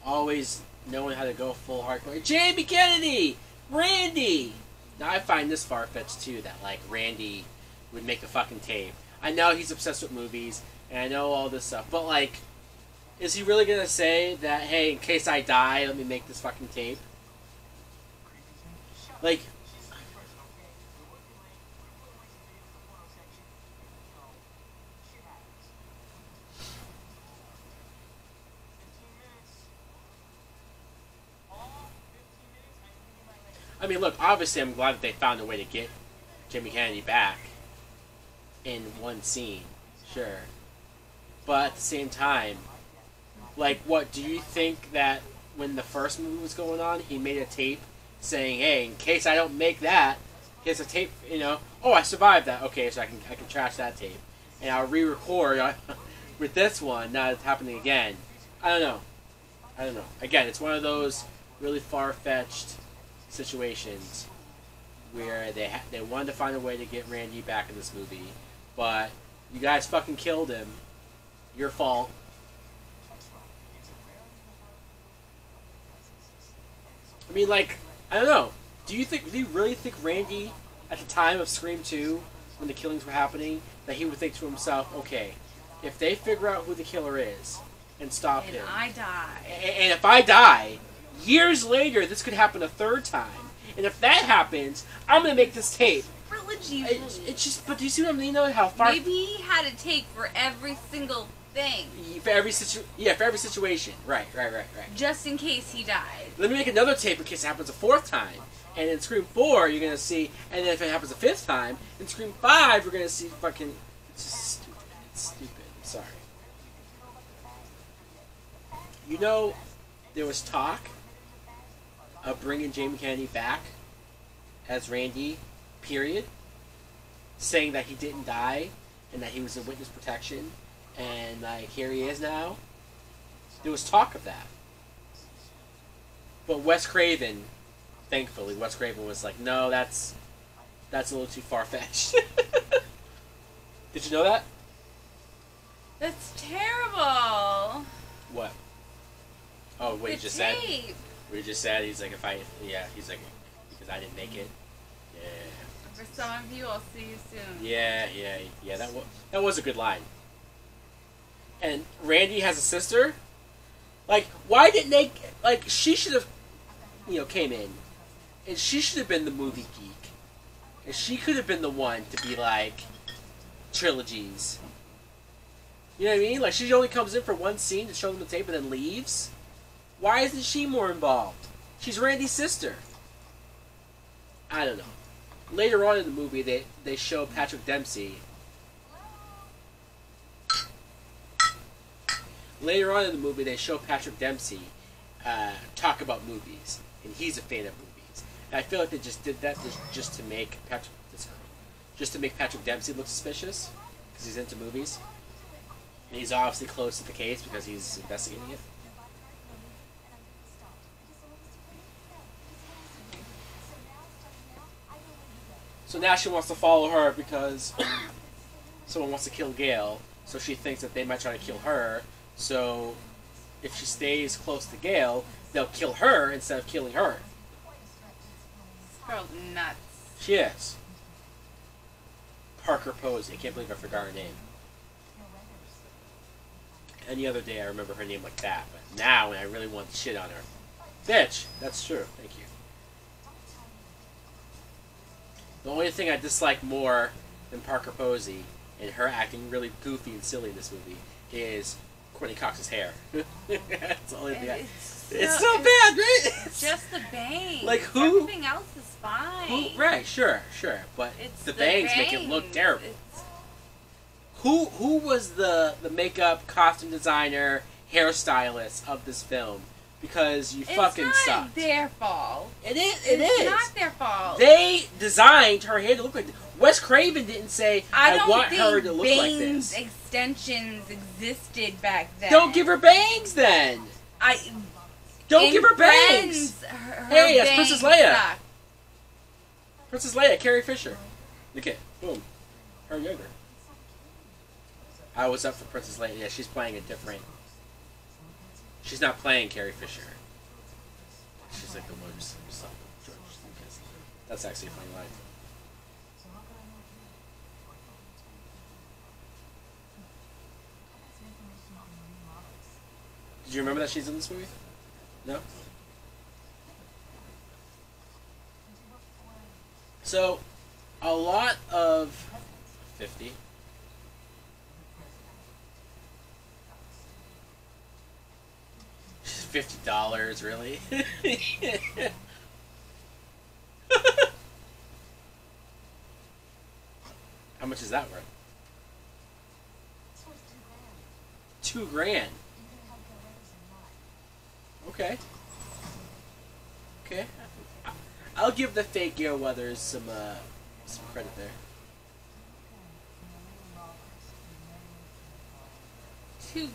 always knowing how to go full hardcore. Jamie Kennedy, Randy. Now I find this far-fetched too. That like Randy would make a fucking tape. I know he's obsessed with movies, and I know all this stuff, but like, is he really gonna say that? Hey, in case I die, let me make this fucking tape. Like. I mean, look, obviously I'm glad that they found a way to get Jimmy Kennedy back in one scene, sure. But at the same time, like, what, do you think that when the first movie was going on, he made a tape saying, hey, in case I don't make that, here's a tape, you know, oh, I survived that, okay, so I can trash that tape. And I'll re-record with this one, now it's happening again. I don't know. Again, it's one of those really far-fetched situations where they wanted to find a way to get Randy back in this movie, but you guys fucking killed him. Your fault. I mean, like, I don't know. Do you really think Randy, at the time of Scream 2, when the killings were happening, that he would think to himself, okay, if they figure out who the killer is and stop him, I die. and if I die, years later, this could happen a third time. And if that happens, I'm gonna make this tape. Trilogy. It's just, but do you see what I mean? Though, how far? Maybe he had a tape for every single thing. For every situation. Right. Just in case he died. Let me make another tape in case it happens a fourth time. And in Scream 4, you're gonna see, and then if it happens a fifth time, in Scream 5, you're gonna see fucking. It's just stupid. It's stupid. I'm sorry. You know, there was talk of bringing Jamie Kennedy back as Randy, period, saying that he didn't die and that he was in witness protection, and like here he is now. There was talk of that, but Wes Craven, thankfully, Wes Craven was like, no, that's a little too far fetched. Did you know that? That's terrible. What? Oh, what you just said? We just said he's like, he's like, because I didn't make it. Yeah. For some of you, I'll see you soon. Yeah. That was a good line. And Randy has a sister. Like, why didn't they? Like, she should have, came in, and she should have been the movie geek, and she could have been the one to be like, trilogies. You know what I mean? Like, she only comes in for one scene to show them the tape and then leaves. Why isn't she more involved? She's Randy's sister. I don't know. Later on in the movie, they show Patrick Dempsey. Later on in the movie, they show Patrick Dempsey talk about movies, and he's a fan of movies. And I feel like they just did that just to make Patrick Dempsey look suspicious, because he's into movies, and he's obviously close to the case because he's investigating it. So now she wants to follow her because someone wants to kill Gail, so she thinks that they might try to kill her. So if she stays close to Gail, they'll kill her instead of killing her. This girl's nuts. She is. Parker Posey. I can't believe I forgot her name. Any other day I remember her name like that, but now when I really want to shit on her. Bitch! That's true. Thank you. The only thing I dislike more than Parker Posey and her acting really goofy and silly in this movie is Courtney Cox's hair. That's the only thing. It's so bad, right? It's just the bangs. Like who? Everything else is fine. Right, sure, but It's the bangs make it look terrible. Who was the makeup, costume designer, hairstylist of this film? Because you fucking sucked. It's not their fault. It is. It's not their fault. They designed her hair to look like this. Wes Craven didn't say, I want her to look like this. Extensions existed back then. Don't give her bangs then. Don't give her bangs. Hey, that's Princess Leia. Suck. Princess Leia, Carrie Fisher. Look at, boom. Her younger. I was up for Princess Leia. Yeah, she's playing a different. She's not playing Carrie Fisher. She's like the one who's something. George Lucas. That's actually a funny line. Did you remember that she's in this movie? No? So, a lot of 50. $50, really? How much is that worth? $2,000. Okay. Okay. I'll give the fake Gail Weathers some credit there. $2,000.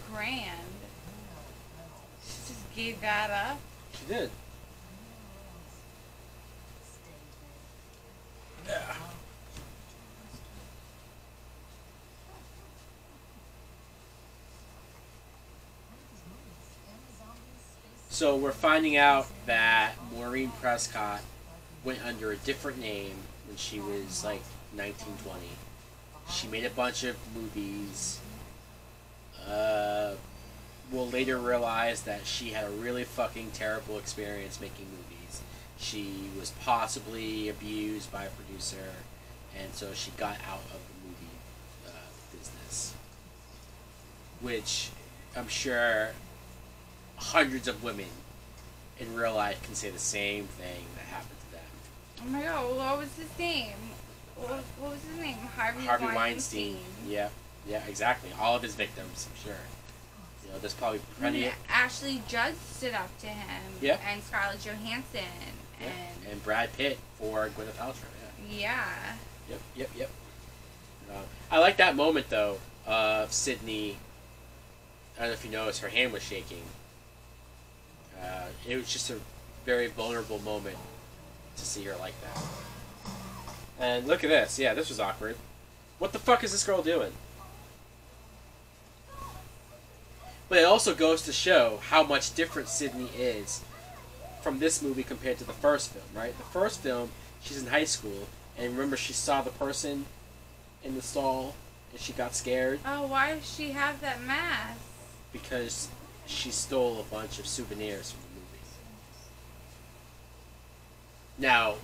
She just gave that up. She did. So we're finding out that Maureen Prescott went under a different name when she was like 1920. She made a bunch of movies. We'll later realize that she had a really fucking terrible experience making movies. She was possibly abused by a producer, and so she got out of the movie business. Which I'm sure hundreds of women in real life can say the same thing that happened to them. Oh my god, what was his name? What was his name? Harvey Weinstein. Yeah, exactly. All of his victims, I'm sure. You know, there's probably plenty. Ashley Judd stood up to him. Yeah. And Scarlett Johansson. Yeah. And Brad Pitt for Gwyneth Paltrow. Yeah. Yep. I like that moment though of Sydney. I don't know if you noticed, her hand was shaking. It was just a very vulnerable moment to see her like that. And look at this. Yeah, this was awkward. What the fuck is this girl doing? But it also goes to show how much different Sydney is from this movie compared to the first film, right? The first film, she's in high school, and remember she saw the person in the stall, and she got scared. Oh, why does she have that mask? Because she stole a bunch of souvenirs from the movie. Now,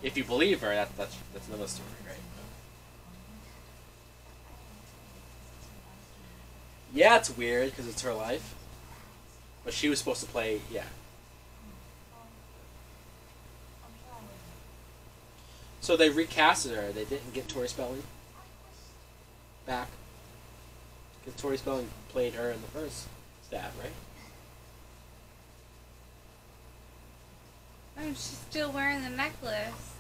if you believe her, that's another story, right? Yeah, it's weird because it's her life. But she was supposed to play, yeah. So they recasted her. They didn't get Tori Spelling back. Because Tori Spelling played her in the first stab, right? Oh, she's still wearing the necklace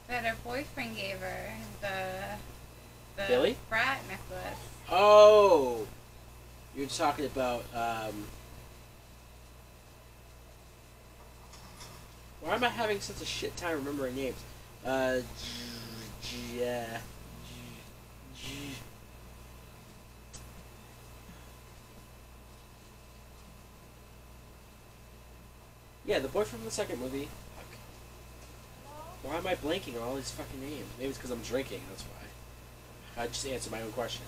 that her boyfriend gave her. The Billy? brat necklace. Oh! You're talking about, why am I having such a shit time remembering names? Yeah, the boy from the second movie. Fuck. Why am I blanking on all these fucking names? Maybe it's because I'm drinking, that's why. I just answered my own question.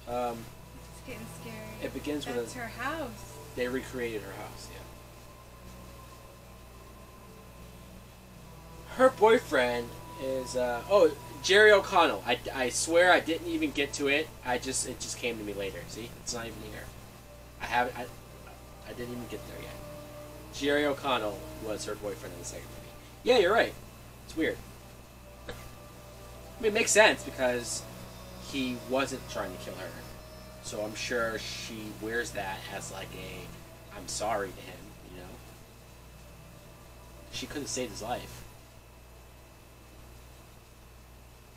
It's getting scary. It begins with That's her house. They recreated her house, yeah. Her boyfriend is, Jerry O'Connell. I swear I didn't even get to it. It just came to me later. See? It's not even here. I didn't even get there yet. Jerry O'Connell was her boyfriend in the second movie. Yeah, you're right. It's weird. I mean, it makes sense because he wasn't trying to kill her. So I'm sure she wears that as like a, I'm sorry to him, you know? She could have saved his life.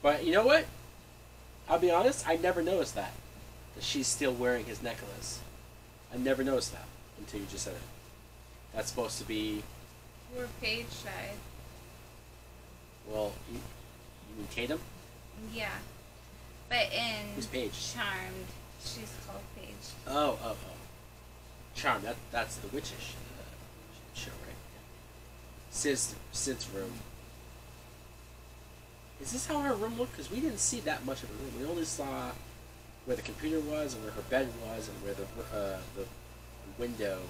But you know what? I'll be honest, I never noticed that. That she's still wearing his necklace. I never noticed that until you just said it. That's supposed to be... Where Paige died. Well, you mean Tatum? Yeah. But in... Who's Paige? Charmed, she's called Paige. Oh. Charmed, that's the witchish show, right? Sid's room. Is this how her room looked? Because we didn't see that much of her room. We only saw where the computer was and where her bed was and where the window...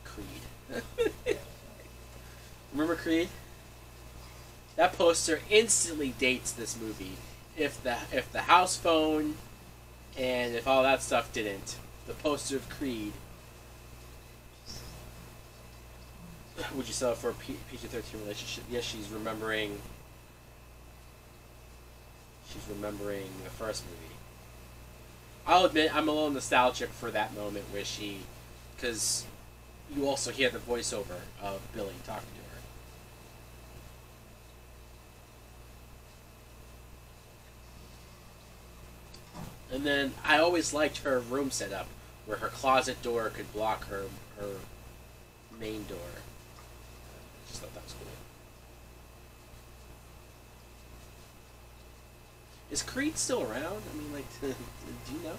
Creed. Remember Creed? That poster instantly dates this movie. If the house phone and if all that stuff didn't, the poster of Creed. Would you sell it for a PG-13 relationship? Yes, she's remembering the first movie. I'll admit I'm a little nostalgic for that moment where she, because you also hear the voiceover of Billy talking to her. And then I always liked her room setup, where her closet door could block her main door. I just thought that was cool. Is Creed still around? I mean, like, do you know?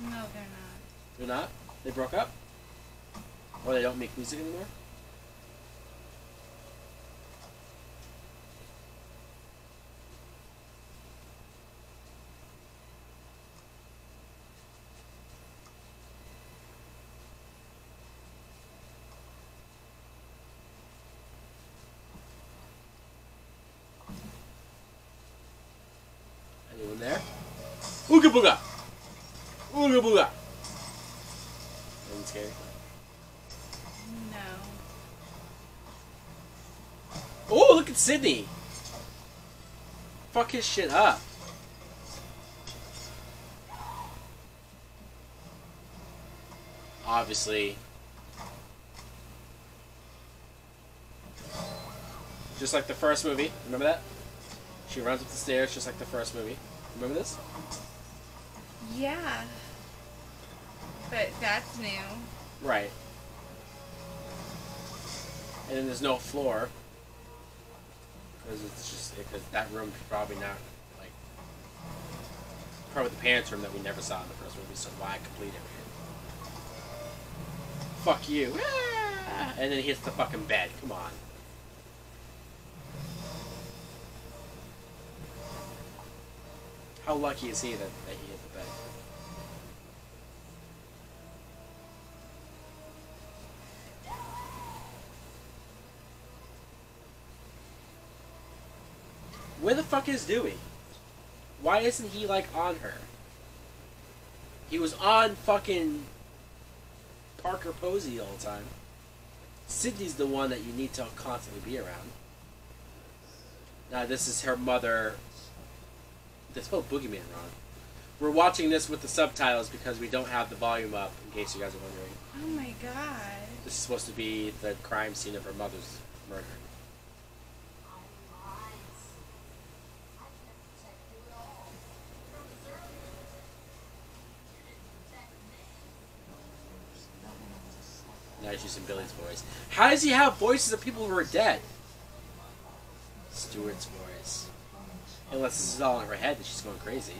No, they're not. They're not? They broke up? Or they don't make music anymore? Anyone there? Ooga booga! Ooga booga! Anything scary? No. Oh, look at Sydney! Fuck his shit up. Obviously. Just like the first movie. Remember that? She runs up the stairs just like the first movie. Remember this? Yeah. But that's new. Right. And then there's no floor. Because it's just, because that room's probably not, like, probably the parents' room that we never saw in the first movie, so why complete it? Fuck you. Ah! And then he hits the fucking bed. Come on. How lucky is he that he hit the bed? Where the fuck is Dewey? Why isn't he, like, on her? He was on fucking Parker Posey all the time. Sydney's the one that you need to constantly be around. Now, this is her mother. They spelled Boogeyman wrong. We're watching this with the subtitles because we don't have the volume up, in case you guys are wondering. Oh my god. This is supposed to be the crime scene of her mother's murder. Now he's using Billy's voice. How does he have voices of people who are dead? Stuart's voice. Unless this is all in her head and she's going crazy.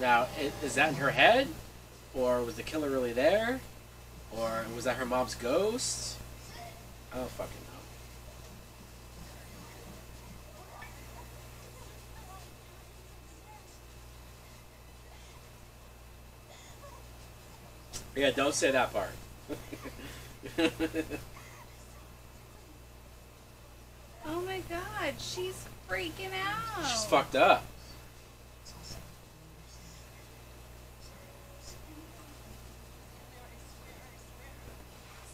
Now, is that in her head? Or was the killer really there? Or was that her mom's ghost? I don't fucking know. Yeah, don't say that part. Oh my god, she's freaking out. She's fucked up.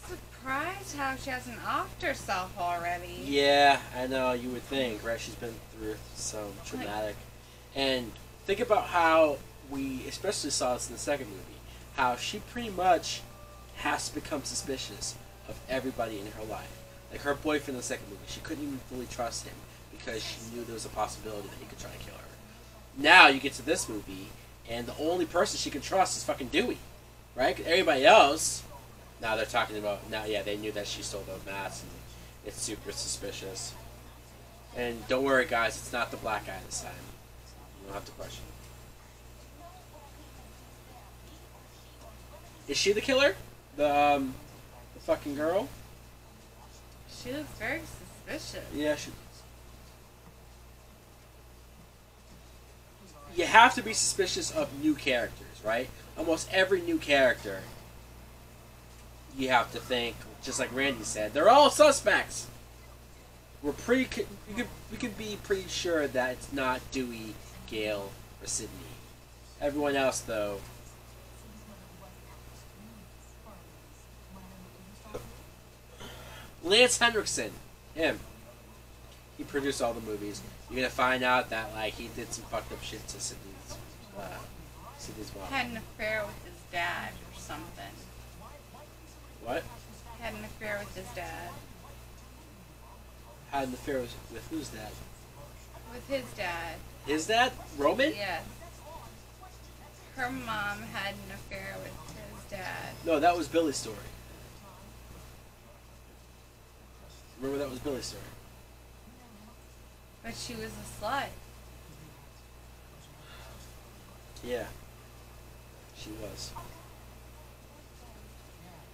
Surprised how she hasn't offed herself already. Yeah, I know, you would think, right? She's been through some traumatic. And think about how we especially saw this in the second movie. How she pretty much has to become suspicious of everybody in her life. Like her boyfriend in the second movie, she couldn't even fully trust him because she knew there was a possibility that he could try to kill her. Now you get to this movie, and the only person she can trust is fucking Dewey, right? 'Cause everybody else, now they're talking about, now yeah, they knew that she stole those masks, and it's super suspicious. And don't worry guys, it's not the black guy this time. You don't have to question it. Is she the killer? The fucking girl? She looks very suspicious. Yeah, she... You have to be suspicious of new characters, right? Almost every new character, you have to think, just like Randy said, they're all suspects. We could be pretty sure that it's not Dewey, Gale, or Sydney. Everyone else, though... Lance Henriksen, him. He produced all the movies. You're gonna find out that like he did some fucked up shit to Sydney's mom. Had an affair with his dad or something. What? Had an affair with his dad. Had an affair with whose dad? With his dad. His dad? Roman? Yes. Her mom had an affair with his dad. No, that was Billy's story. Remember that was Billy's story. But she was a slut. Yeah. She was.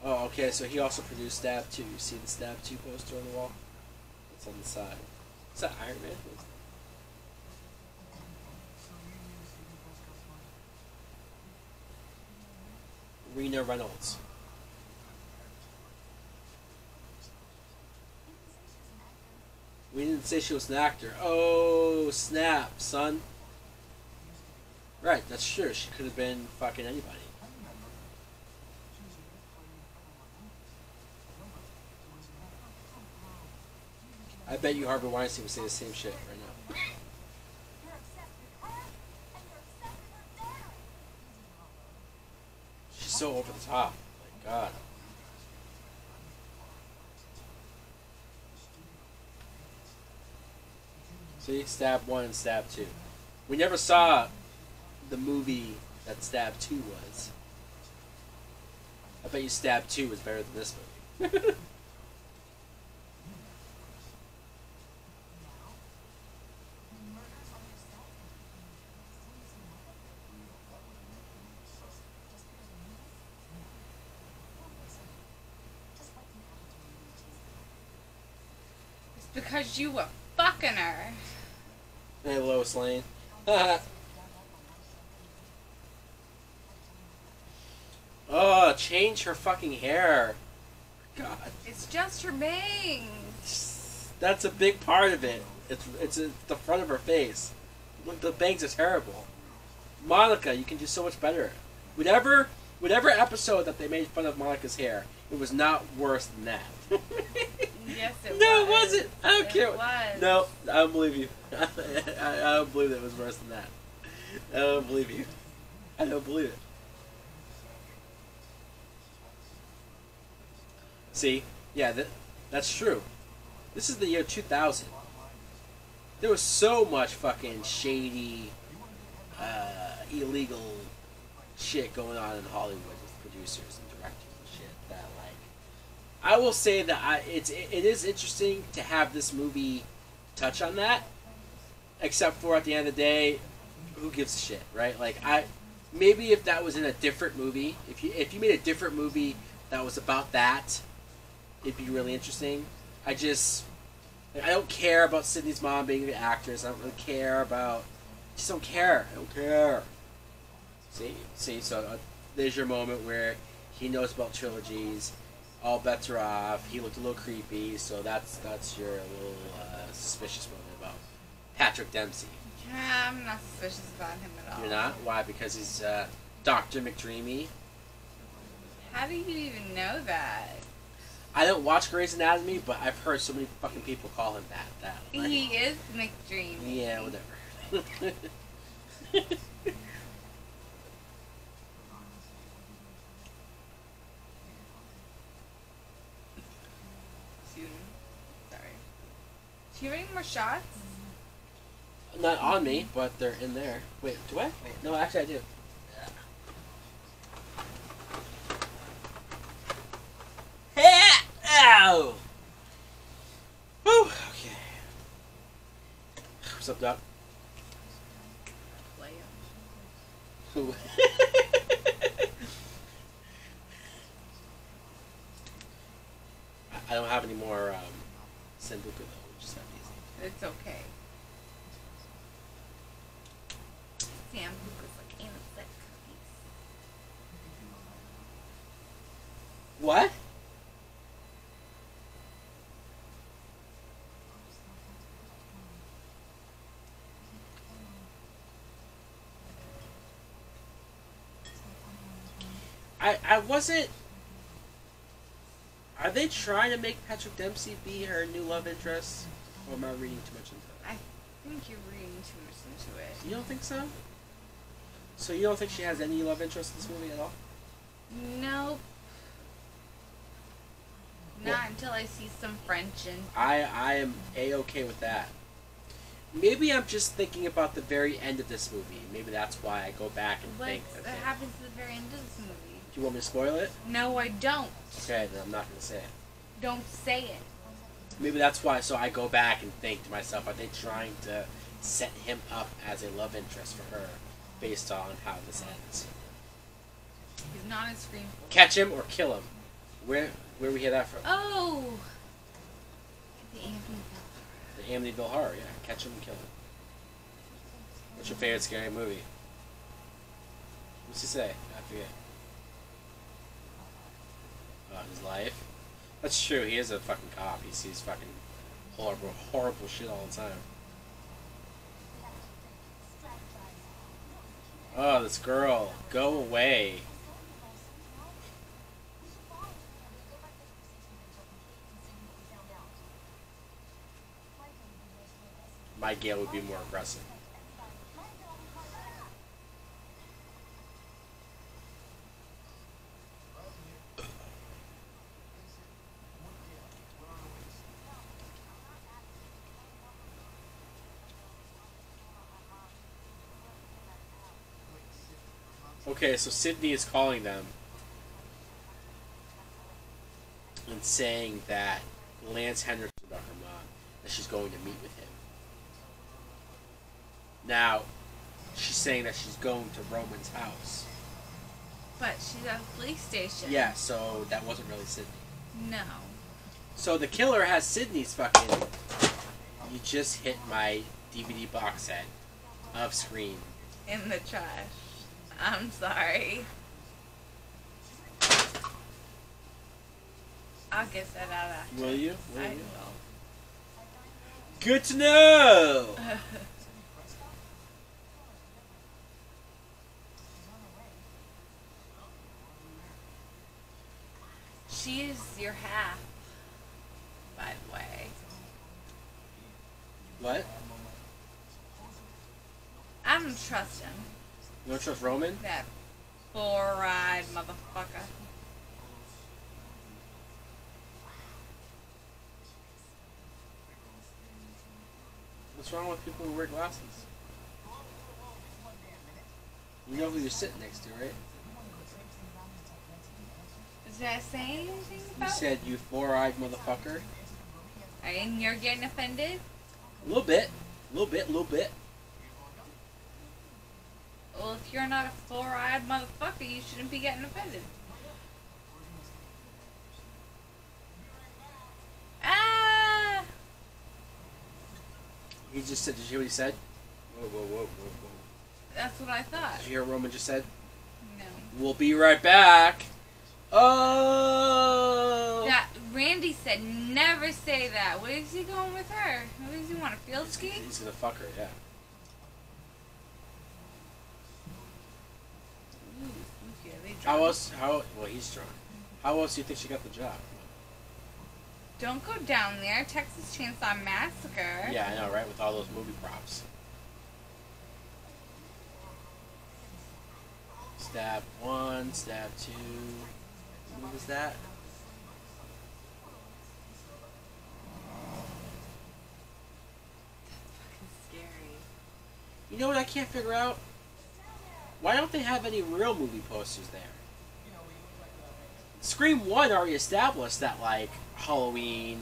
Oh, okay, so he also produced Stab 2. You see the Stab 2 poster on the wall? It's on the side. Is that Iron Man? Rena Reynolds. We didn't say she was an actor. Oh, snap, son. Right, that's true. She could have been fucking anybody. I bet you Harvey Weinstein would say the same shit right now. She's so over the top. My God. See, Stab 1 and Stab 2. We never saw the movie that Stab 2 was. I bet you Stab 2 was better than this movie. It's because you were fucking her. Hey, Lois Lane. Oh, change her fucking hair. God. It's just her bangs. That's a big part of it. It's the front of her face. Look, the bangs are terrible. Monica, you can do so much better. Whatever episode that they made fun of Monica's hair, it was not worse than that. Yes, it was. No, it wasn't. I don't care. It was. No, I don't believe you. I don't believe it was worse than that. I don't believe you. I don't believe it. See? Yeah, that's true. This is the year 2000. There was so much fucking shady, illegal shit going on in Hollywood with producers and directors and shit that, like, I will say that it is interesting to have this movie touch on that, except for at the end of the day, who gives a shit, right? Like, maybe if that was in a different movie, if you made a different movie that was about that, it'd be really interesting. I don't care about Sydney's mom being the actress. I don't really care about. I just don't care. I don't care. See. So there's your moment where he knows about trilogies. All bets are off. He looked a little creepy. So that's your little suspicious moment about Patrick Dempsey. Yeah, I'm not suspicious about him at all. You're not? Why? Because he's Dr. McDreamy. How do you even know that? I don't watch Grey's Anatomy, but I've heard so many fucking people call him that. Like, He is McDreamy. yeah, whatever. Sorry. Do you have any more shots? Not on me, but they're in there. Wait, do I? Wait, no, actually I do. Ow! Whew, okay. What's up, Doc? Who? I don't have any more Sambuca though. We just have these. It's okay. Sambuca's like innocent cookies. What? I wasn't. Are they trying to make Patrick Dempsey be her new love interest? Or am I reading too much into it? I think you're reading too much into it. You don't think so? So you don't think she has any love interest in this movie at all? Nope. Not until I see some French and... I am A-okay with that. Maybe I'm just thinking about the very end of this movie. Maybe that's why I go back and think. What happens at the very end of this movie? Do you want me to spoil it? No, I don't. Okay, then I'm not going to say it. Don't say it. Maybe that's why. So I go back and think to myself, are they trying to set him up as a love interest for her, based on how this ends? He's not in Scream 4. Catch him or kill him. Where we hear that from? Oh! The Amityville. The Amityville Horror. Yeah, catch him and kill him. What's your favorite scary movie? What's he say? I forget. His life. That's true. He is a fucking cop. He sees fucking horrible shit all the time. Oh, this girl. Go away. My Gale would be more aggressive. Okay, so Sydney is calling them and saying that Lance Henriksen about her mom, that she's going to meet with him. Now, she's saying that she's going to Roman's house. But she's at a police station. Yeah, so that wasn't really Sydney. No. So the killer has Sydney's fucking... You just hit my DVD box set of Scream. In the trash. I'm sorry. I'll get that out after. Will you? I will. Good to know! She is your half, by the way. What? I don't trust him. You don't trust Roman? That four-eyed motherfucker. What's wrong with people who wear glasses? You know who you're sitting next to, right? Did I say anything about You said, you four-eyed motherfucker. And you're getting offended? A little bit. A little bit, a little bit. Well, if you're not a four-eyed motherfucker, you shouldn't be getting offended. Ah! He just said, did you hear what he said? Whoa, whoa, whoa, whoa, whoa. That's what I thought. Did you hear what Roman just said? No. We'll be right back. Oh! That Randy said never say that. Where is he going with her? What does he want, a field ski? He's gonna fuck her, yeah. Ooh, spooky. Are they drunk? How else, well, he's drunk. How else do you think she got the job? Don't go down there. Texas Chainsaw Massacre. Yeah, I know, right? With all those movie props. Stab 1, stab 2. What was that? Fucking scary. You know what I can't figure out? Why don't they have any real movie posters there? Scream 1 already established that, like, Halloween,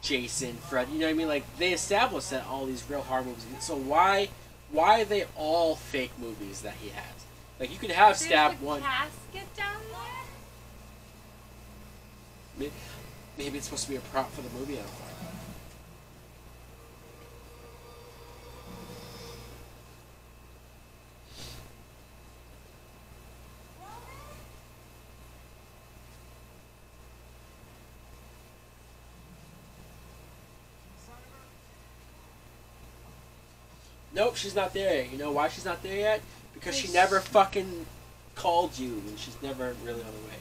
Jason, Fred, you know what I mean? Like, they established that all these real horror movies. So why are they all fake movies that he has? Like, you could have Stab There's a 1. casket down there? Maybe it's supposed to be a prop for the movie, I don't know. Nope, she's not there yet. You know why she's not there yet? Because she never fucking called you, and she's never really on the way.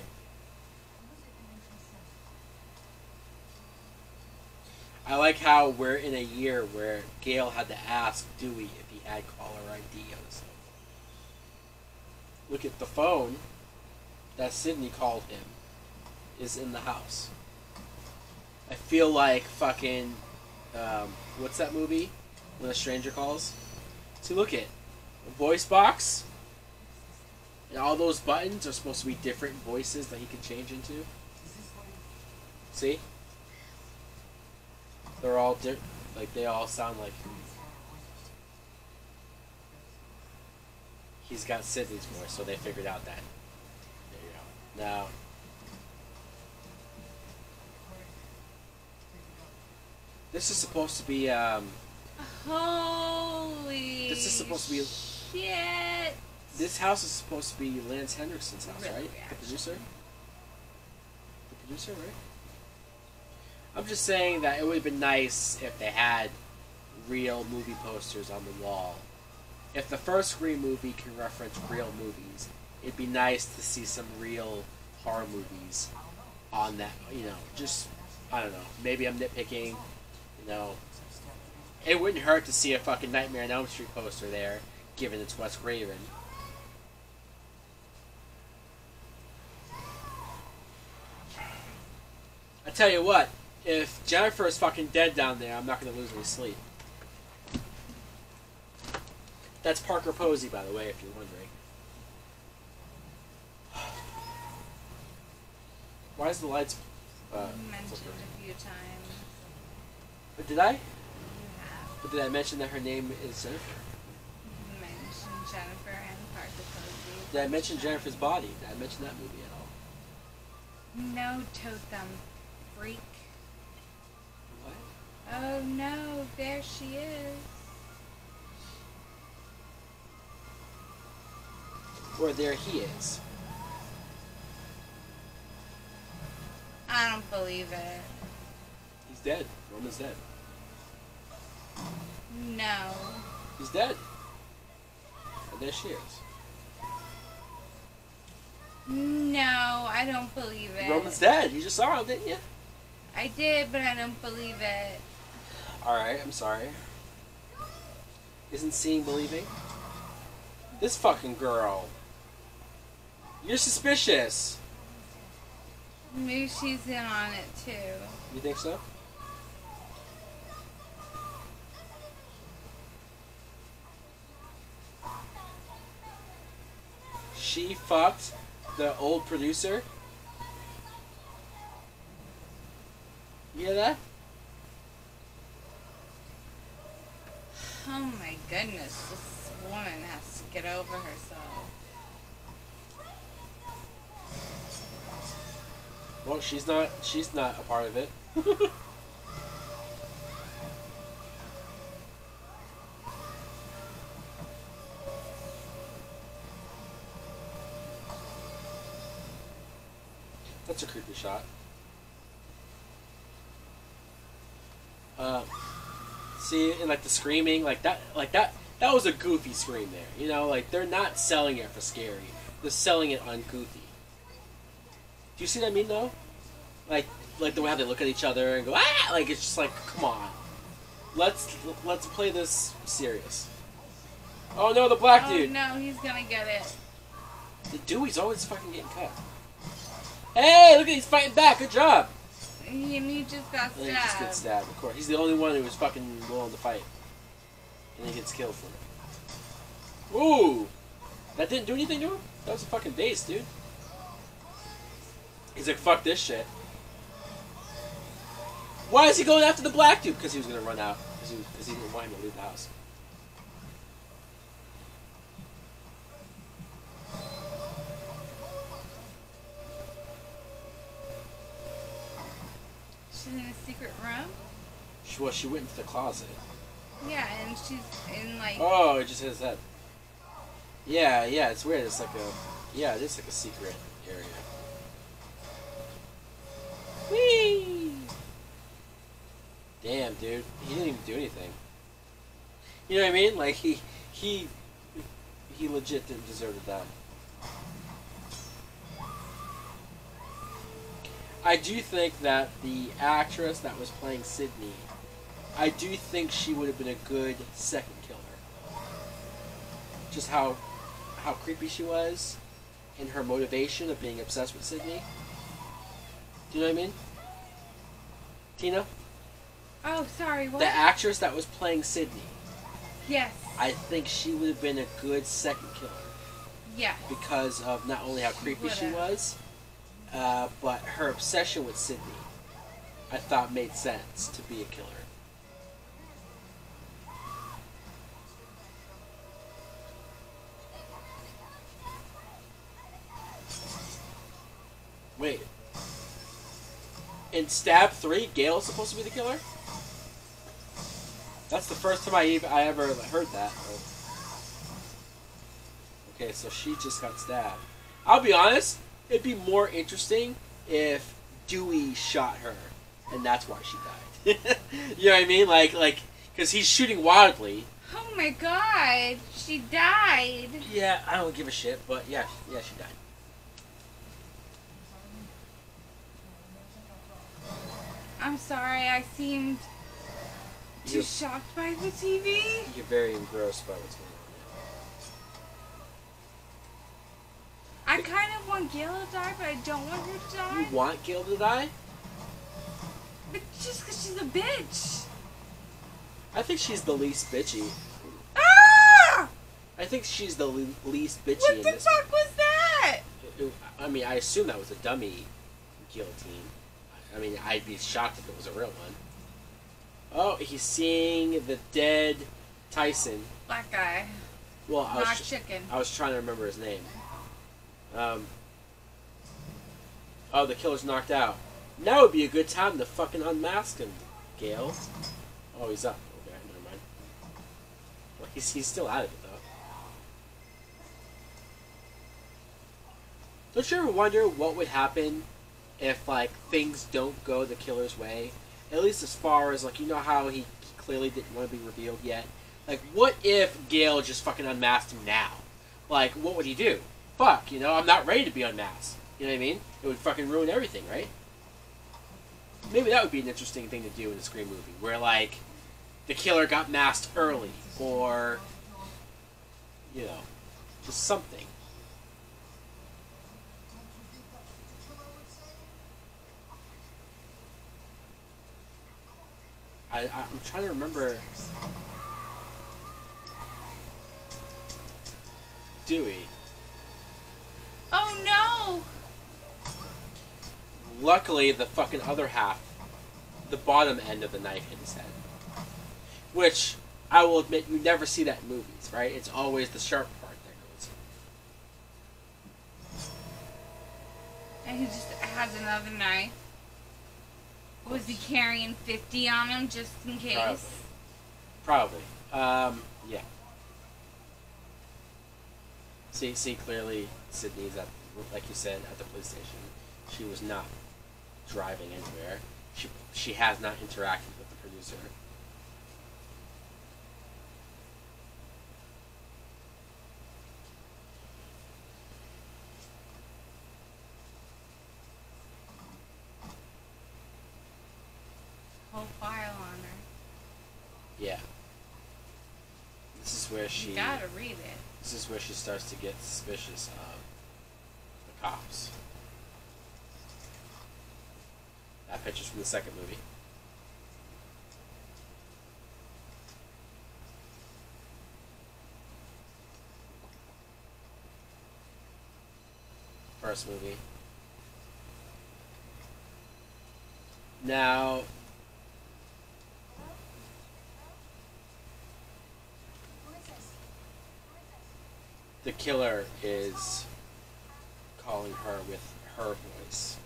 I like how we're in a year where Gale had to ask Dewey if he had caller ID on his phone. Look at the phone that Sydney called him is in the house. I feel like fucking what's that movie? When a Stranger Calls? See, look at a voice box. And all those buttons are supposed to be different voices that he can change into. See? They're all like they all sound like he's got Sydney's voice, so they figured out that. There you go. Now, this is supposed to be Holy. This is supposed to be. Shit. This house is supposed to be Lance Henriksen's house, Really, right? actually. The producer. The producer, right? I'm just saying that it would have been nice if they had real movie posters on the wall. If the first Scream movie can reference real movies, it'd be nice to see some real horror movies on that. You know, just I don't know. Maybe I'm nitpicking. You know, it wouldn't hurt to see a fucking Nightmare on Elm Street poster there, given it's Wes Craven. I tell you what, if Jennifer is fucking dead down there, I'm not going to lose any sleep. That's Parker Posey, by the way, if you're wondering. Why is the lights... Mentioned a few times. But did I? You have But did I mention that her name is Jennifer? mentioned Jennifer and Parker Posey. Did I mention Jennifer's Body? Did I mention that movie at all? No, Totem freak. What? Oh no, there she is. Or there he is. I don't believe it. He's dead. Roman's dead. No. He's dead. And there she is. No, I don't believe it. Roman's dead. You just saw him, didn't you? I did, but I don't believe it. Alright, I'm sorry. Isn't seeing believing? This fucking girl. You're suspicious. Maybe she's in on it too. You think so? She fucked the old producer? You hear that? Oh my goodness, this woman has to get over herself. Well, she's not a part of it. That's a creepy shot. See, and like the screaming, like that that was a goofy scream there. You know, like they're not selling it for scary. They're selling it on goofy. Do you see what I mean, though? Like the way how they look at each other and go, ah! Like, it's just like, come on. Let's play this serious. Oh, no, the black dude. Oh no, he's gonna get it. The Dewey's always fucking getting cut. Hey, look at he's fighting back. Good job. He just got And then he just stabbed. gets stabbed, of course. He's the only one who was fucking willing to fight. And he gets killed for it. Ooh! That didn't do anything to him? That was a fucking base, dude. He's like, fuck this shit. Why is he going after the black dude? Because he was going to run out. Because he didn't want him to leave the house. She's in a secret room? She went into the closet. Yeah, and she's in like... Oh, it just hit his head. Yeah, it's weird. It's like a... Yeah, it is like a secret area. Whee! Damn, dude. He didn't even do anything. You know what I mean? Like, he legit didn't deserve to die. I do think that the actress that was playing Sydney, I do think she would have been a good second killer. Just how creepy she was, and her motivation of being obsessed with Sydney. Do you know what I mean? Tina? Oh, sorry, what? The actress that was playing Sydney, Yes. I think she would have been a good second killer. Yeah. Because of not only how creepy she would've. was, but her obsession with Sydney. I thought made sense to be a killer. Wait. In Stab 3, Gale's supposed to be the killer? That's the first time I ever heard that. Okay, so she just got stabbed. I'll be honest, it'd be more interesting if Dewey shot her, and that's why she died. You know what I mean? Like, because he's shooting wildly. Oh my god, she died. Yeah, I don't give a shit, but yeah, she died. I'm sorry, I seemed too shocked by the TV. You're very engrossed by what's going on. I kind of want Gale to die, but I don't want her to die. You want Gale to die? But just because she's a bitch. I think she's the least bitchy. Ah! I think she's the least bitchy What in the this. fuck was that? I mean, I assume that was a dummy guillotine. I mean, I'd be shocked if it was a real one. Oh, he's seeing the dead Tyson. Black guy. Well, Not chicken. I was trying to remember his name. Oh, the killer's knocked out. Now would be a good time to fucking unmask him, Gale. Oh, he's up. Okay, never mind. Well, he's still out of it, though. Don't you ever wonder what would happen if, like, things don't go the killer's way? At least as far as, like, you know how he clearly didn't want to be revealed yet? Like, what if Gale just fucking unmasked him now? Like, what would he do? Fuck, you know, I'm not ready to be unmasked. You know what I mean? It would fucking ruin everything, right? Maybe that would be an interesting thing to do in a Scream movie, where, like, the killer got masked early, or, you know, just something. I'm trying to remember. Dewey. Oh no! Luckily, the fucking other half, the bottom end of the knife hit his head. Which, I will admit, you never see that in movies, right? It's always the sharp part that goes. And he just has another knife. Was he carrying 50 on him just in case? Probably. Yeah. See, clearly, Sydney's at, like you said, at the police station. She was not driving anywhere. She has not interacted with the producer. Whole file on her. Yeah. This is where she. You gotta read it. This is where she starts to get suspicious of the cops. That picture's from the second movie. First movie. Now, the killer is calling her with her voice.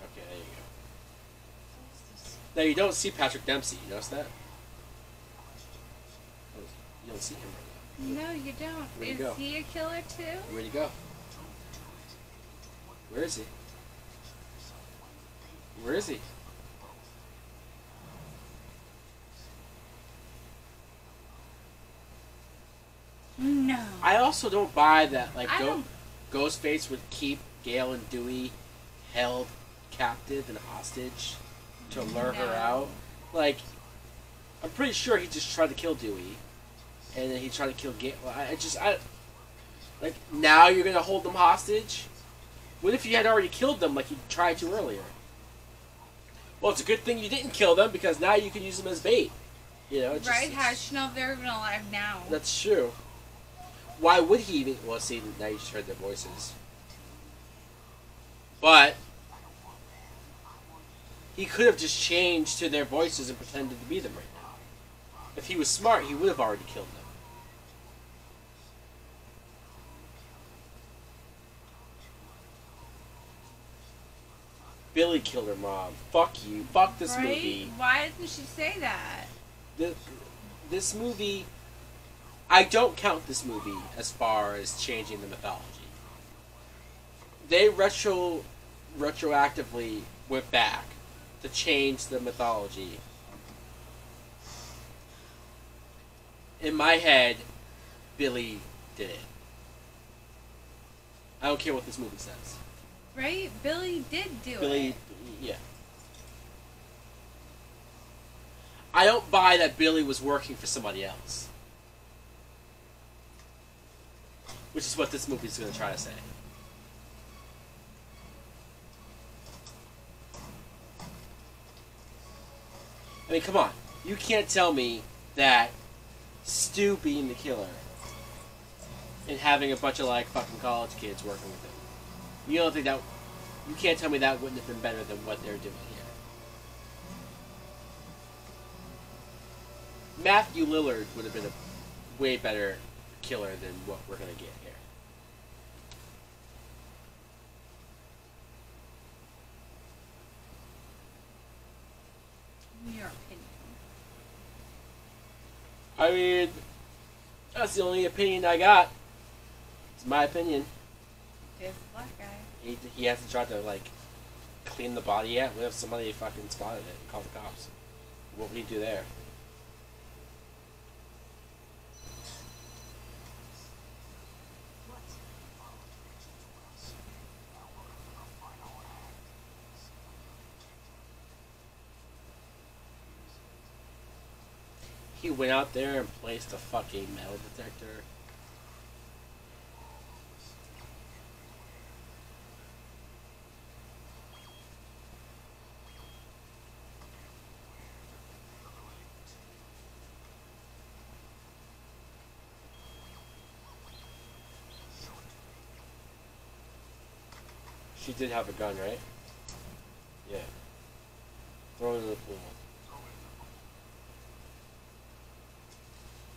Okay, there you go. Now you don't see Patrick Dempsey, you notice that? You don't see him right now. No, you don't. Where'd he Is go? he a killer too? Where'd he go? Where is he? Where is he? No. I also don't buy that, like, I don't- Ghostface would keep Gale and Dewey held captive and hostage to lure her No. out. Like, I'm pretty sure he just tried to kill Dewey, and then he tried to kill Gale. Like, now you're gonna hold them hostage? What if you had already killed them like you tried to earlier? Well, it's a good thing you didn't kill them, because now you can use them as bait. You know, Right? How does she know if they're even alive now? That's true. why would he even? Well, see, now you just heard their voices. But he could have just changed to their voices and pretended to be them right now. If he was smart, he would have already killed them. Billy killed her mom. Fuck you. Fuck this movie. Why didn't she say that? This movie... I don't count this movie as far as changing the mythology. They retroactively went back to change the mythology. In my head, Billy did it. I don't care what this movie says. Right? Billy did do Billy, it. yeah. I don't buy that Billy was working for somebody else. Which is what this movie's going to try to say. I mean, come on. You can't tell me that Stu being the killer and having a bunch of, like, fucking college kids working with him. You don't think that... You can't tell me that wouldn't have been better than what they're doing here. Matthew Lillard would have been a way better killer than what we're going to get here. Your opinion. I mean, that's the only opinion I got. It's my opinion. This black guy. He hasn't tried to, like, clean the body yet. What if somebody fucking spotted it and called the cops? What would he do there? He went out there and placed a fucking metal detector. She did have a gun, right? Yeah. Throw it in the pool.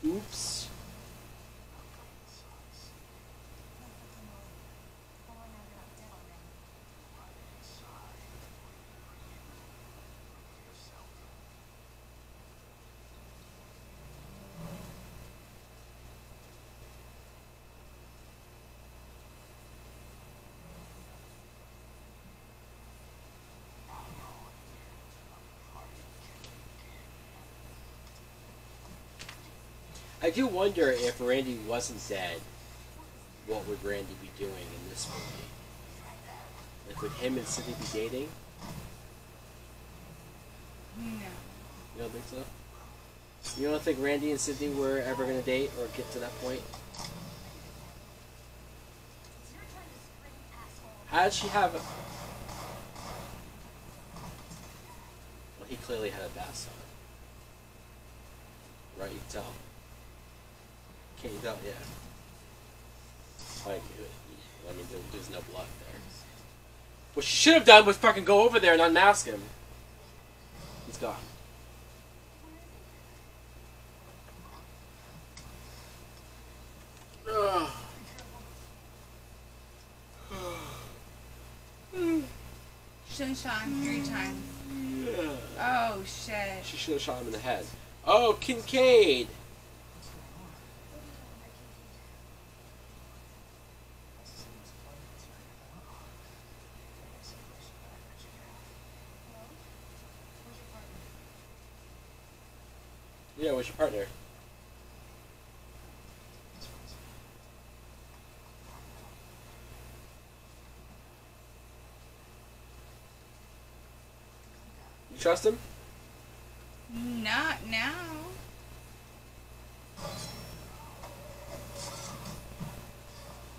Oops. I do wonder if Randy wasn't dead, what would Randy be doing in this movie? Like, would him and Sidney be dating? No. You don't think so? You don't think Randy and Sidney were ever going to date or get to that point? How did she have a... Well, he clearly had a bath on. Right, you can tell. Can't you tell? Yeah. I knew it. I mean, there's no blood there. What she should have done was fucking go over there and unmask him. He's gone. Shouldn't shot him 3 times. Yeah. Oh shit. She should have shot him in the head. Oh, Kincaid! Yeah, what's your partner? You trust him? Not now.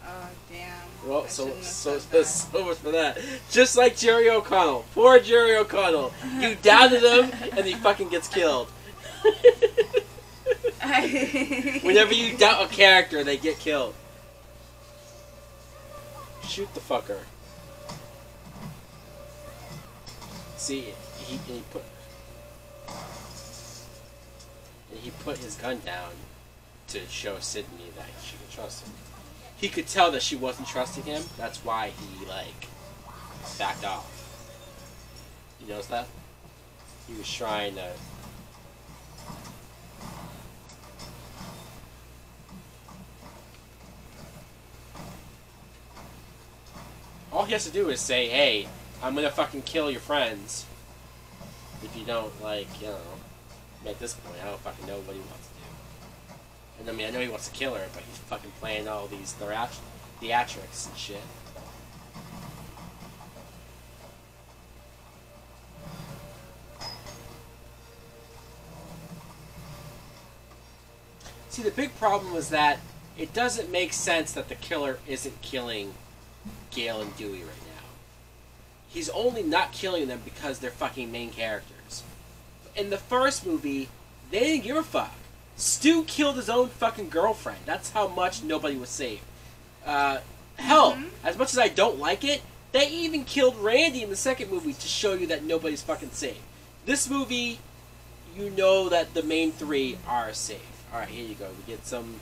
Oh damn. Well, I so shouldn't have so said so much for that. Just like Jerry O'Connell. Poor Jerry O'Connell. You doubted him, and he fucking gets killed. that. Whenever you doubt a character, they get killed. Shoot the fucker. See, he put his gun down to show Sydney that she could trust him. He could tell that she wasn't trusting him. That's why he backed off. You notice that? He was trying to. All he has to do is say, "Hey, I'm gonna fucking kill your friends if you don't, at this point, I don't fucking know what he wants to do." And I mean, I know he wants to kill her, but he's fucking playing all these theatrics and shit. See, the big problem is that it doesn't make sense that the killer isn't killing Gale and Dewey right now. He's only not killing them because they're fucking main characters. In the first movie, they didn't give a fuck. Stu killed his own fucking girlfriend. That's how much nobody was saved. Hell, as much as I don't like it, they even killed Randy in the second movie to show you that nobody's fucking safe. This movie, you know that the main three are safe. Alright, here you go. We get some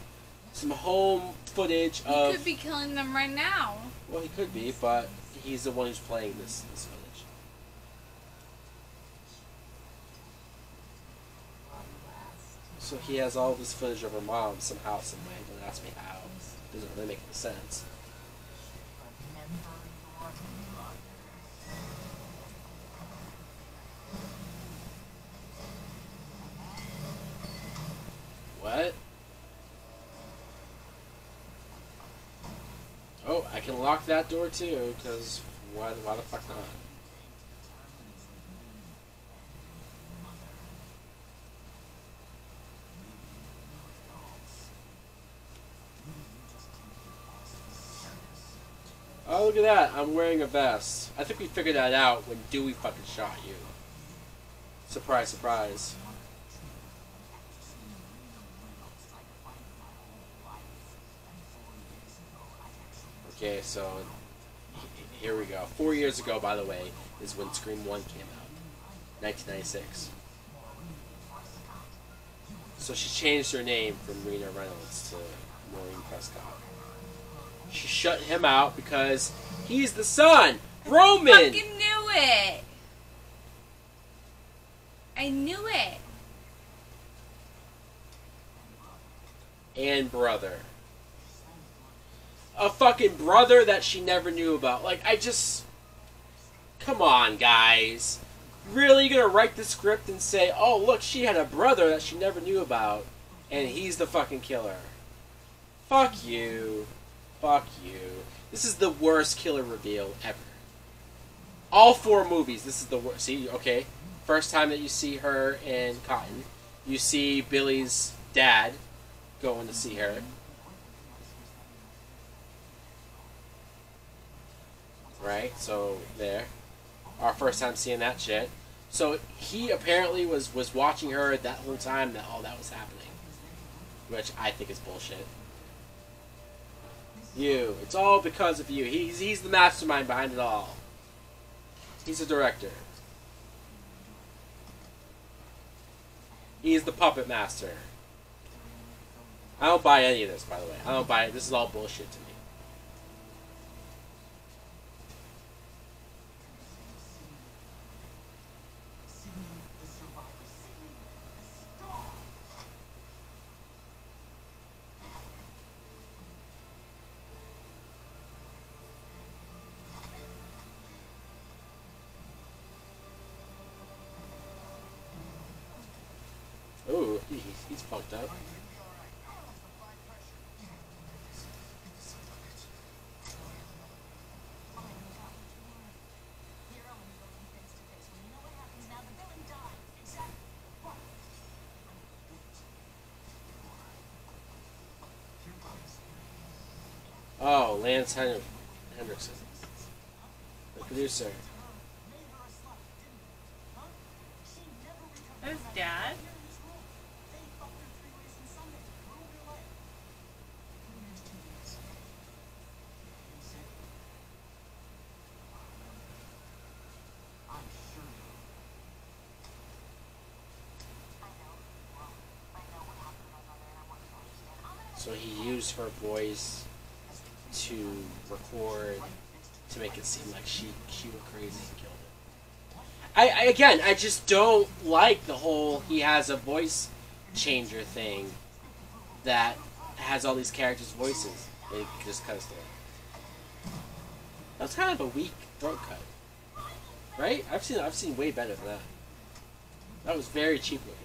home footage of... He could be killing them right now. Well, he could be, but he's the one who's playing this footage. So he has all this footage of her mom somehow, some way. Don't ask me how. It doesn't really make any sense. What? Oh, I can lock that door too, because why the fuck not? Oh, look at that. I'm wearing a vest. I think we figured that out when Dewey fucking shot you. Surprise, surprise. Okay, so here we go. 4 years ago, by the way, is when Scream 1 came out. 1996. So she changed her name from Rena Reynolds to Maureen Prescott. She shut him out because he's the son! Roman! I fucking knew it! I knew it! And brother. A fucking brother that she never knew about. Come on, guys. Really, you're gonna write the script and say, oh, look, she had a brother that she never knew about, and he's the fucking killer. Fuck you. Fuck you. This is the worst killer reveal ever. All 4 movies, this is the worst. See, okay. First time that you see her and Cotton. You see Billy's dad going to see her. Right, so there. Our first time seeing that shit. So he apparently was watching her that whole time that all that was happening. Which I think is bullshit. You. It's all because of you. He's the mastermind behind it all. He's the director. He's the puppet master. I don't buy any of this, by the way. I don't buy it. This is all bullshit to me. Ooh, he's fucked up. Oh, Lance Henriksen, the producer. His dad? So he used her voice to record to make it seem like she went crazy and killed him. I just don't like the whole he has a voice changer thing that has all these characters' voices. It just kind of story. That's kind of a weak throat cut, right? I've seen way better than that. That was very cheap looking.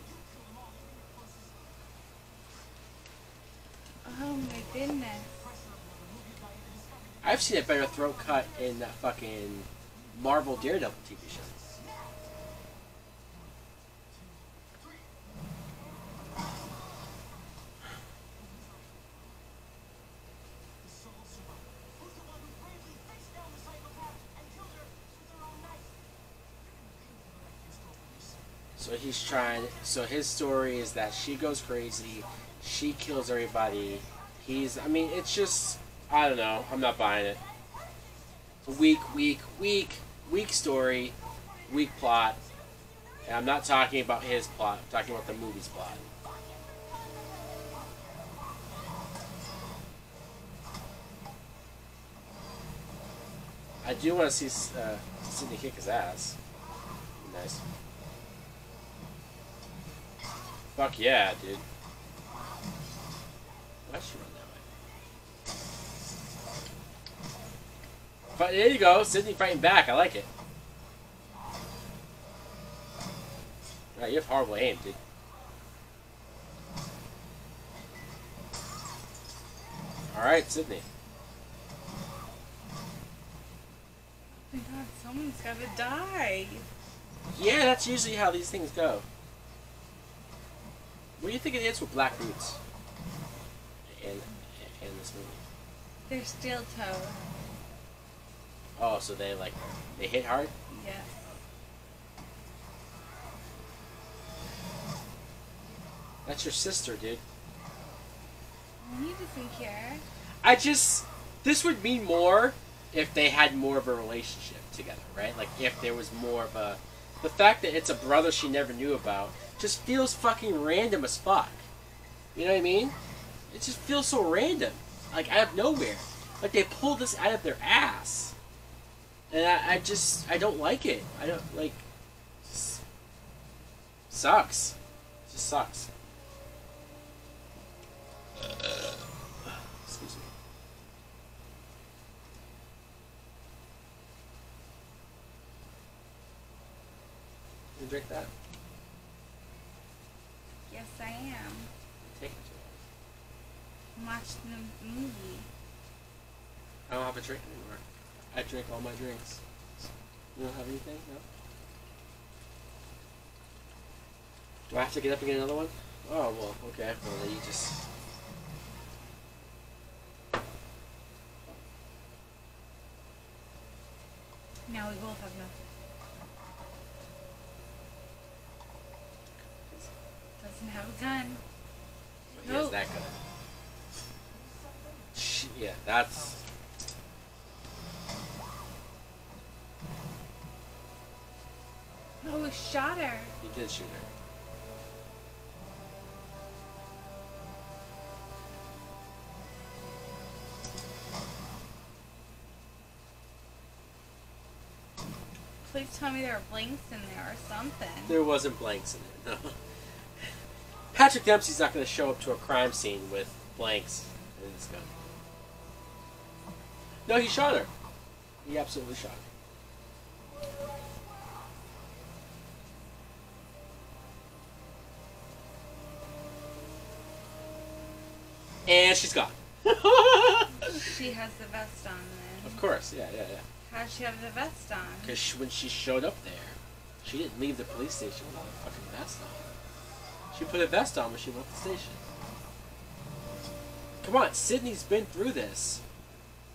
Oh my goodness. I've seen a better throat cut in that fucking Marvel Daredevil TV show. So he's trying. So his story is that she goes crazy, she kills everybody. I mean, it's just. I don't know. I'm not buying it. Weak story, weak plot. And I'm not talking about his plot. I'm talking about the movie's plot. I do want to see Sidney kick his ass. Nice. Fuck yeah, dude. Why should run that way? But there you go, Sidney fighting back. I like it. Right, you have horrible aim, dude. Alright, Sidney. Oh my god, someone's gotta die. Yeah, that's usually how these things go. What do you think it is with Black Boots in this movie? They're steel toed. Oh, so they hit hard? Yes. That's your sister, dude. He doesn't care. This would mean more if they had more of a relationship together, right? Like if there was more of a, the fact that it's a brother she never knew about just feels fucking random as fuck. You know what I mean? It just feels so random. Like out of nowhere. Like they pulled this out of their ass. And I don't like it. I don't like, sucks. It just sucks. Excuse me. You drink that? Yes, I am. Take it to I'm watching the movie. I don't have a drink anymore. I drink all my drinks. You don't have anything? No? Do I have to get up and get another one? Oh, well, okay. Well, then you just... Now we both have nothing. Doesn't have a gun. He has that gun. Yeah, that's... Oh, he shot her. He did shoot her. Please tell me there are blanks in there or something. There wasn't blanks in there, no. Patrick Dempsey's not going to show up to a crime scene with blanks in his gun. No, he shot her. He absolutely shot her. And she's gone. She has the vest on then. Of course, yeah. How does she have the vest on? Because when she showed up there, she didn't leave the police station with a fucking vest on. She put a vest on when she left the station. Come on, Sydney's been through this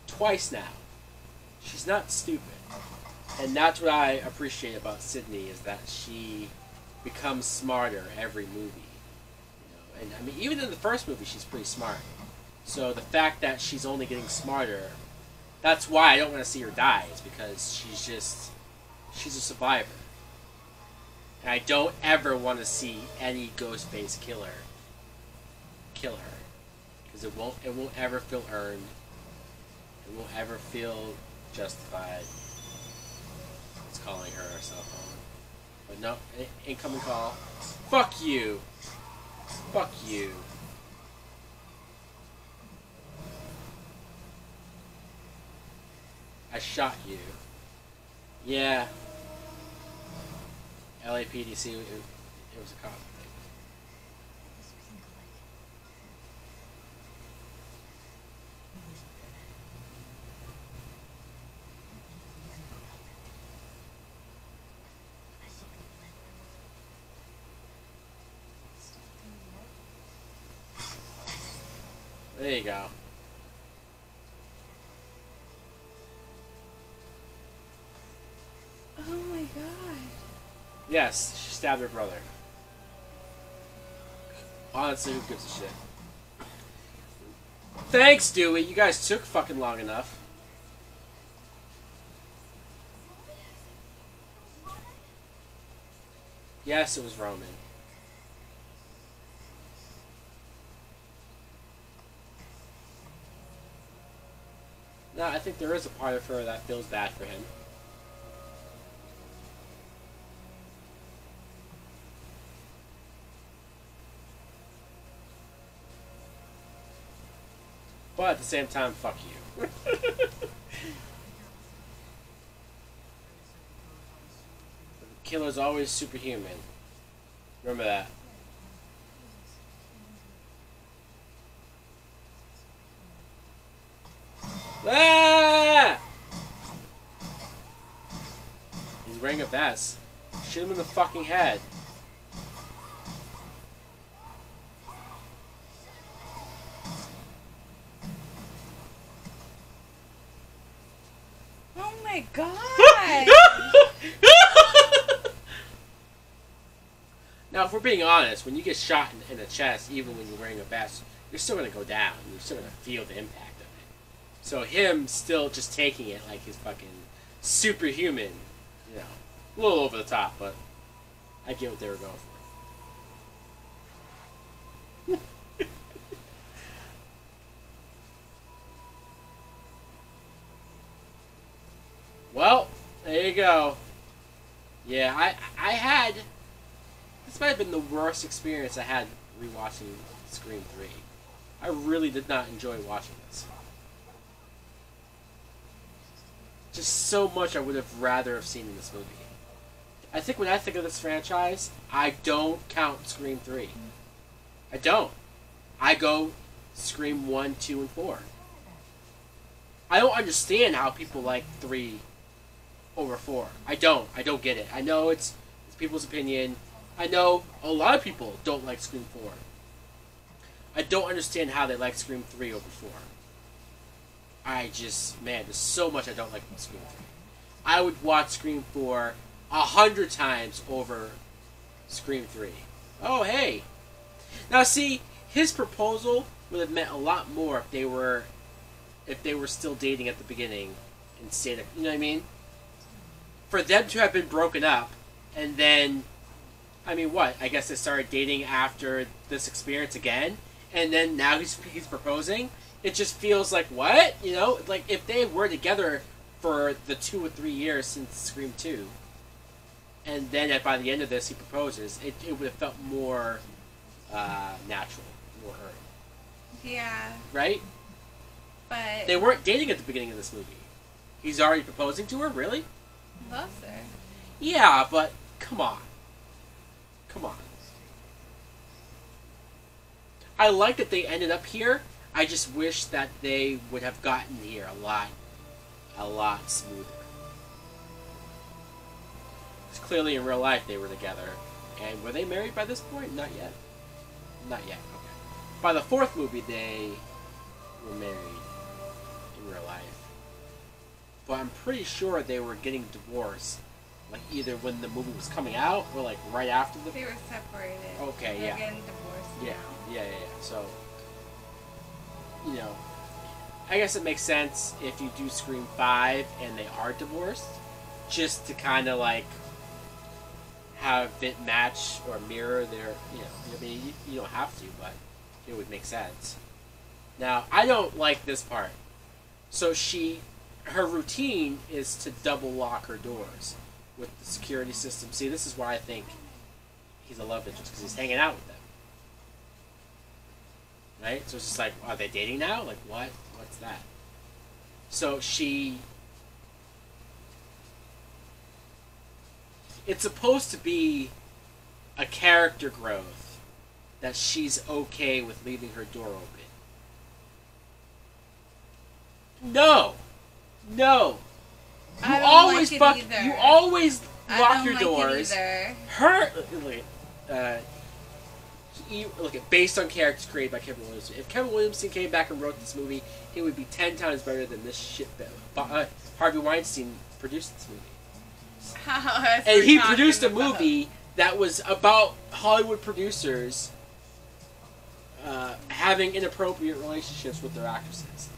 twice now. She's not stupid. And that's what I appreciate about Sydney, is that she becomes smarter every movie. You know? And I mean, even in the first movie, she's pretty smart. So the fact that she's only getting smarter, that's why I don't want to see her die, is because she's a survivor. And I don't ever want to see any Ghostface killer kill her. because it won't ever feel earned. It won't ever feel justified. It's calling her cell phone. But no, incoming call. Fuck you. Fuck you. I shot you. Yeah. LAPDC, it was a cop. There you go. Oh my god. Yes, she stabbed her brother. Honestly, who gives a shit? Thanks, Dewey. You guys took fucking long enough. Yes, it was Roman. No, I think there is a part of her that feels bad for him. But at the same time, fuck you. The killer's always superhuman. Remember that. Ah! He's wearing a vest. Shoot him in the fucking head. Oh my god. Now, if we're being honest, when you get shot in the chest, even when you're wearing a vest, you're still going to go down. You're still going to feel the impact of it. So him still just taking it like he's fucking superhuman, you know, a little over the top, but I get what they were going for. Well, there you go. Yeah, I had... This might have been the worst experience I had rewatching Scream 3. I really did not enjoy watching this. Just so much I would have rather have seen in this movie. I think when I think of this franchise, I don't count Scream 3. I don't. I go Scream 1, 2, and 4. I don't understand how people like 3 over 4. I don't get it. I know it's people's opinion. I know a lot of people don't like Scream 4. I don't understand how they like Scream 3 over 4. I just, man, there's so much I don't like about Scream 3. I would watch Scream 4 100 times over Scream 3. Oh, hey. Now, see, his proposal would have meant a lot more if they were still dating at the beginning instead of, you know what I mean? For them to have been broken up, and then, I mean, what? I guess they started dating after this experience again, and then now he's proposing. It just feels like, what? You know, like if they were together for the 2 or 3 years since Scream 2, and then by the end of this he proposes, it would have felt more natural, more earned. Yeah. Right? But... They weren't dating at the beginning of this movie. He's already proposing to her? Really? Loves her. Yeah, but come on. Come on. I like that they ended up here. I just wish that they would have gotten here a lot smoother. Because clearly in real life they were together. And were they married by this point? Not yet. Not yet, okay. By the 4th movie they were married in real life. But I'm pretty sure they were getting divorced, like either when the movie was coming out or like right after the. They were separated. Okay, They're yeah. getting divorced. Yeah, now. yeah. So, you know, I guess it makes sense if you do Scream 5 and they are divorced, just to kind of like have it match or mirror their, you know, I mean, you don't have to, but it would make sense. Now, I don't like this part. So her routine is to double lock her doors with the security system. See, this is why I think he's a love interest, because he's hanging out with them. Right? So it's just like, are they dating now? Like, what? What's that? So it's supposed to be a character growth that she's okay with leaving her door open. No! No! You always like it either. You always lock your I don't doors. like it either. Her look at based on characters created by Kevin Williamson. If Kevin Williamson came back and wrote this movie, it would be 10 times better than this shit. Harvey Weinstein produced this movie, and he produced a movie that was about Hollywood producers having inappropriate relationships with their actresses.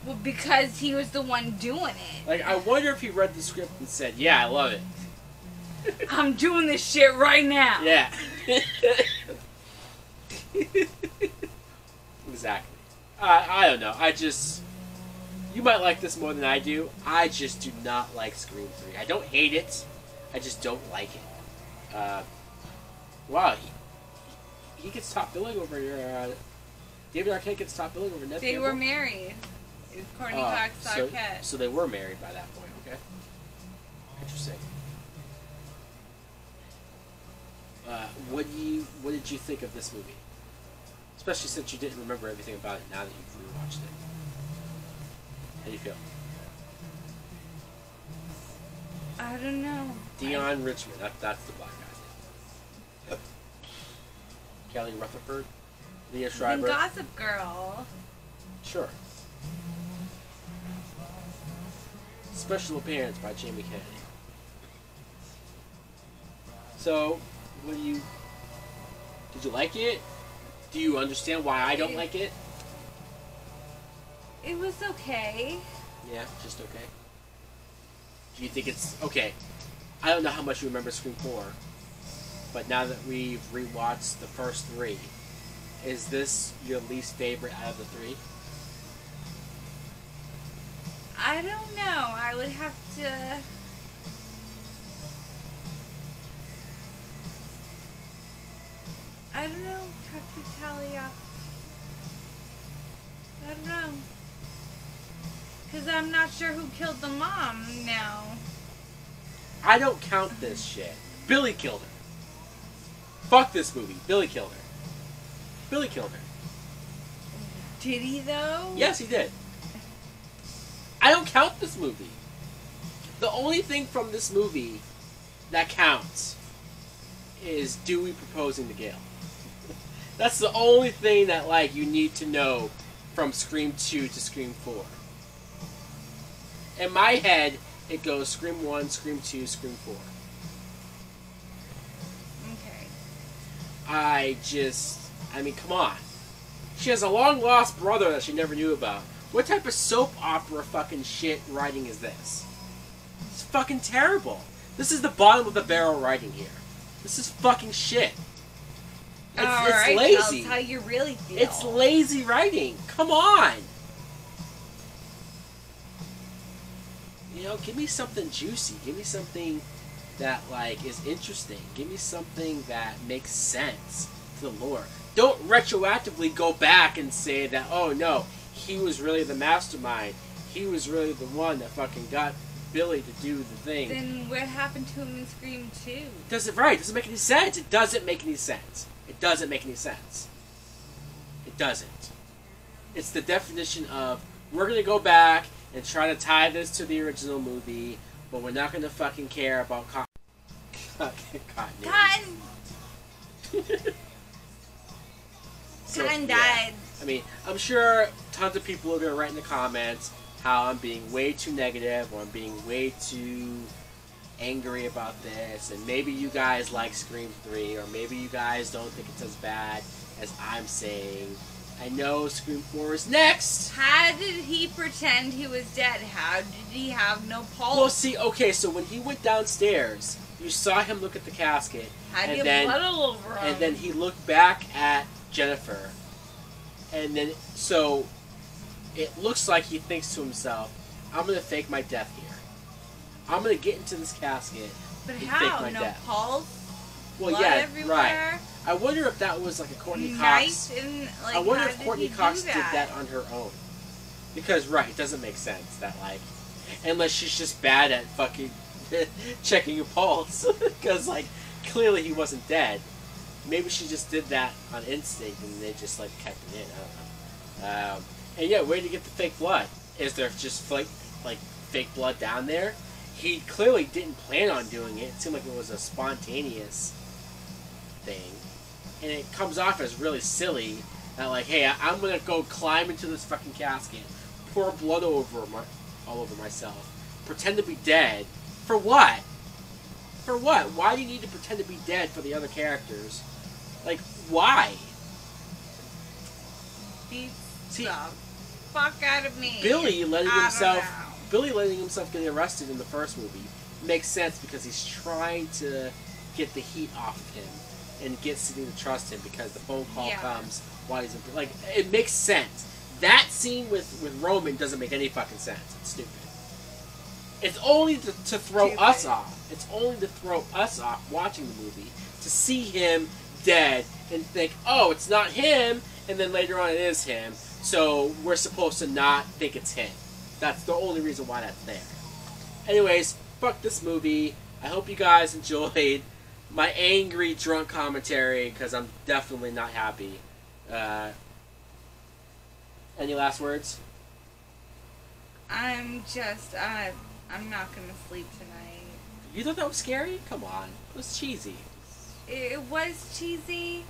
Well, because he was the one doing it. Like, I wonder if he read the script and said, "Yeah, I love it. I'm doing this shit right now." Yeah. Exactly. I don't know. You might like this more than I do. I just do not like Scream 3. I don't hate it. I just don't like it. Wow. He gets top billing over your... David Arquette gets top billing over Neve They Campbell? were married. Courtney Cox Arquette. So they were married by that point, okay? Interesting. What did you think of this movie? Especially since you didn't remember everything about it now that you've rewatched it. How do you feel? I don't know. Dion Richmond, that's the black guy's name. Kelly Rutherford, Leah Schreiber. Gossip Girl. Sure. Special appearance by Jamie Kennedy. So, did you like it? Do you understand why I don't like it? It was okay. Yeah, just okay. Do you think it's okay? I don't know how much you remember Scream 4, but now that we've rewatched the first 3, is this your least favorite out of the 3? I don't know. I would have to... I don't know. Have to tally up. I don't know. Because I'm not sure who killed the mom now. I don't count this shit. Billy killed her. Fuck this movie. Billy killed her. Billy killed her. Did he, though? Yes, he did. I don't count this movie. The only thing from this movie that counts is Dewey proposing to Gail. That's the only thing that, like, you need to know from Scream 2 to Scream 4. In my head, it goes Scream 1, Scream 2, Scream 4. Okay. I mean, come on. She has a long-lost brother that she never knew about. What type of soap opera fucking shit writing is this? It's fucking terrible. This is the bottom of the barrel writing here. This is fucking shit. It's lazy. Tell us how you really feel. It's lazy writing. Come on. You know, give me something juicy. Give me something that, like, is interesting. Give me something that makes sense to the lore. Don't retroactively go back and say that, oh no, he was really the mastermind. He was really the one that fucking got Billy to do the thing. Then what happened to him in Scream 2? It doesn't make any sense. It doesn't make any sense. It doesn't make any sense. It doesn't. It's the definition of, we're going to go back and try to tie this to the original movie, but we're not going to fucking care about Cotton! So, Cotton yeah. died. I mean, I'm sure tons of people are going to write in the comments how I'm being way too negative or I'm being way too angry about this, and maybe you guys like Scream 3, or maybe you guys don't think it's as bad as I'm saying. I know Scream 4 is next! How did he pretend he was dead? How did he have no pulse? Well, see, okay, so when he went downstairs, you saw him look at the casket, How did and he then, have blood all over him? and then he looked back at Jennifer, And then, so, it looks like he thinks to himself, I'm going to fake my death here. I'm going to get into this casket But and how? fake my No death. pulse? Well, Blood yeah, everywhere? right. I wonder if that was like a Courtney Night Cox. and, like, I wonder how if did Courtney he do Cox did that on her own. Because, right, it doesn't make sense that, like, unless she's just bad at fucking checking your pulse. Because, like, clearly he wasn't dead. Maybe she just did that on instinct and they just, like, kept it in. I don't know. And yeah, where did he get the fake blood? Is there just, like fake blood down there? He clearly didn't plan on doing it. It seemed like it was a spontaneous thing. And it comes off as really silly that, like, hey, I'm going to go climb into this fucking casket, pour blood all over myself, pretend to be dead. For what? For what? Why do you need to pretend to be dead for the other characters? Like, why? Beats See, the fuck out of me. Billy letting I himself get arrested in the first movie makes sense because he's trying to get the heat off of him and get Sidney to trust him because the phone call comes while he's in. Like, it makes sense. That scene with Roman doesn't make any fucking sense. It's stupid. It's only to throw us off. It's only to throw us off watching the movie to see him dead and think, oh, it's not him, and then later on it is him. So we're supposed to not think it's him. That's the only reason why that's there. Anyways, fuck this movie. I hope you guys enjoyed my angry, drunk commentary, because I'm definitely not happy. Any last words? I'm not gonna sleep tonight. You thought that was scary? Come on. It was cheesy. It was cheesy.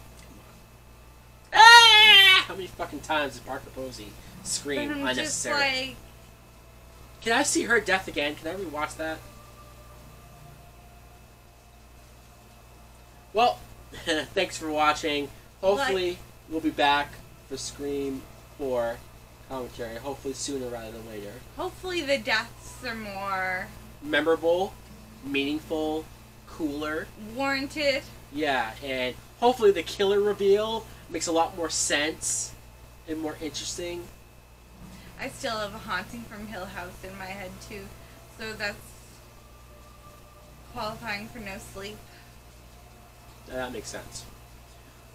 Ah! How many fucking times did Parker Posey scream But I'm unnecessary? just like, Can I see her death again? Can I rewatch that? Well, thanks for watching. Hopefully, we'll be back for Scream 4 commentary. Hopefully sooner rather than later. hopefully the deaths are more Memorable, meaningful, cooler. warranted. Yeah, and hopefully the killer reveal makes a lot more sense and more interesting. I still have a Haunting from Hill House in my head too, so that's qualifying for no sleep. That makes sense.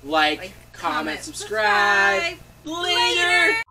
Like, comment, comment, subscribe. subscribe. Later.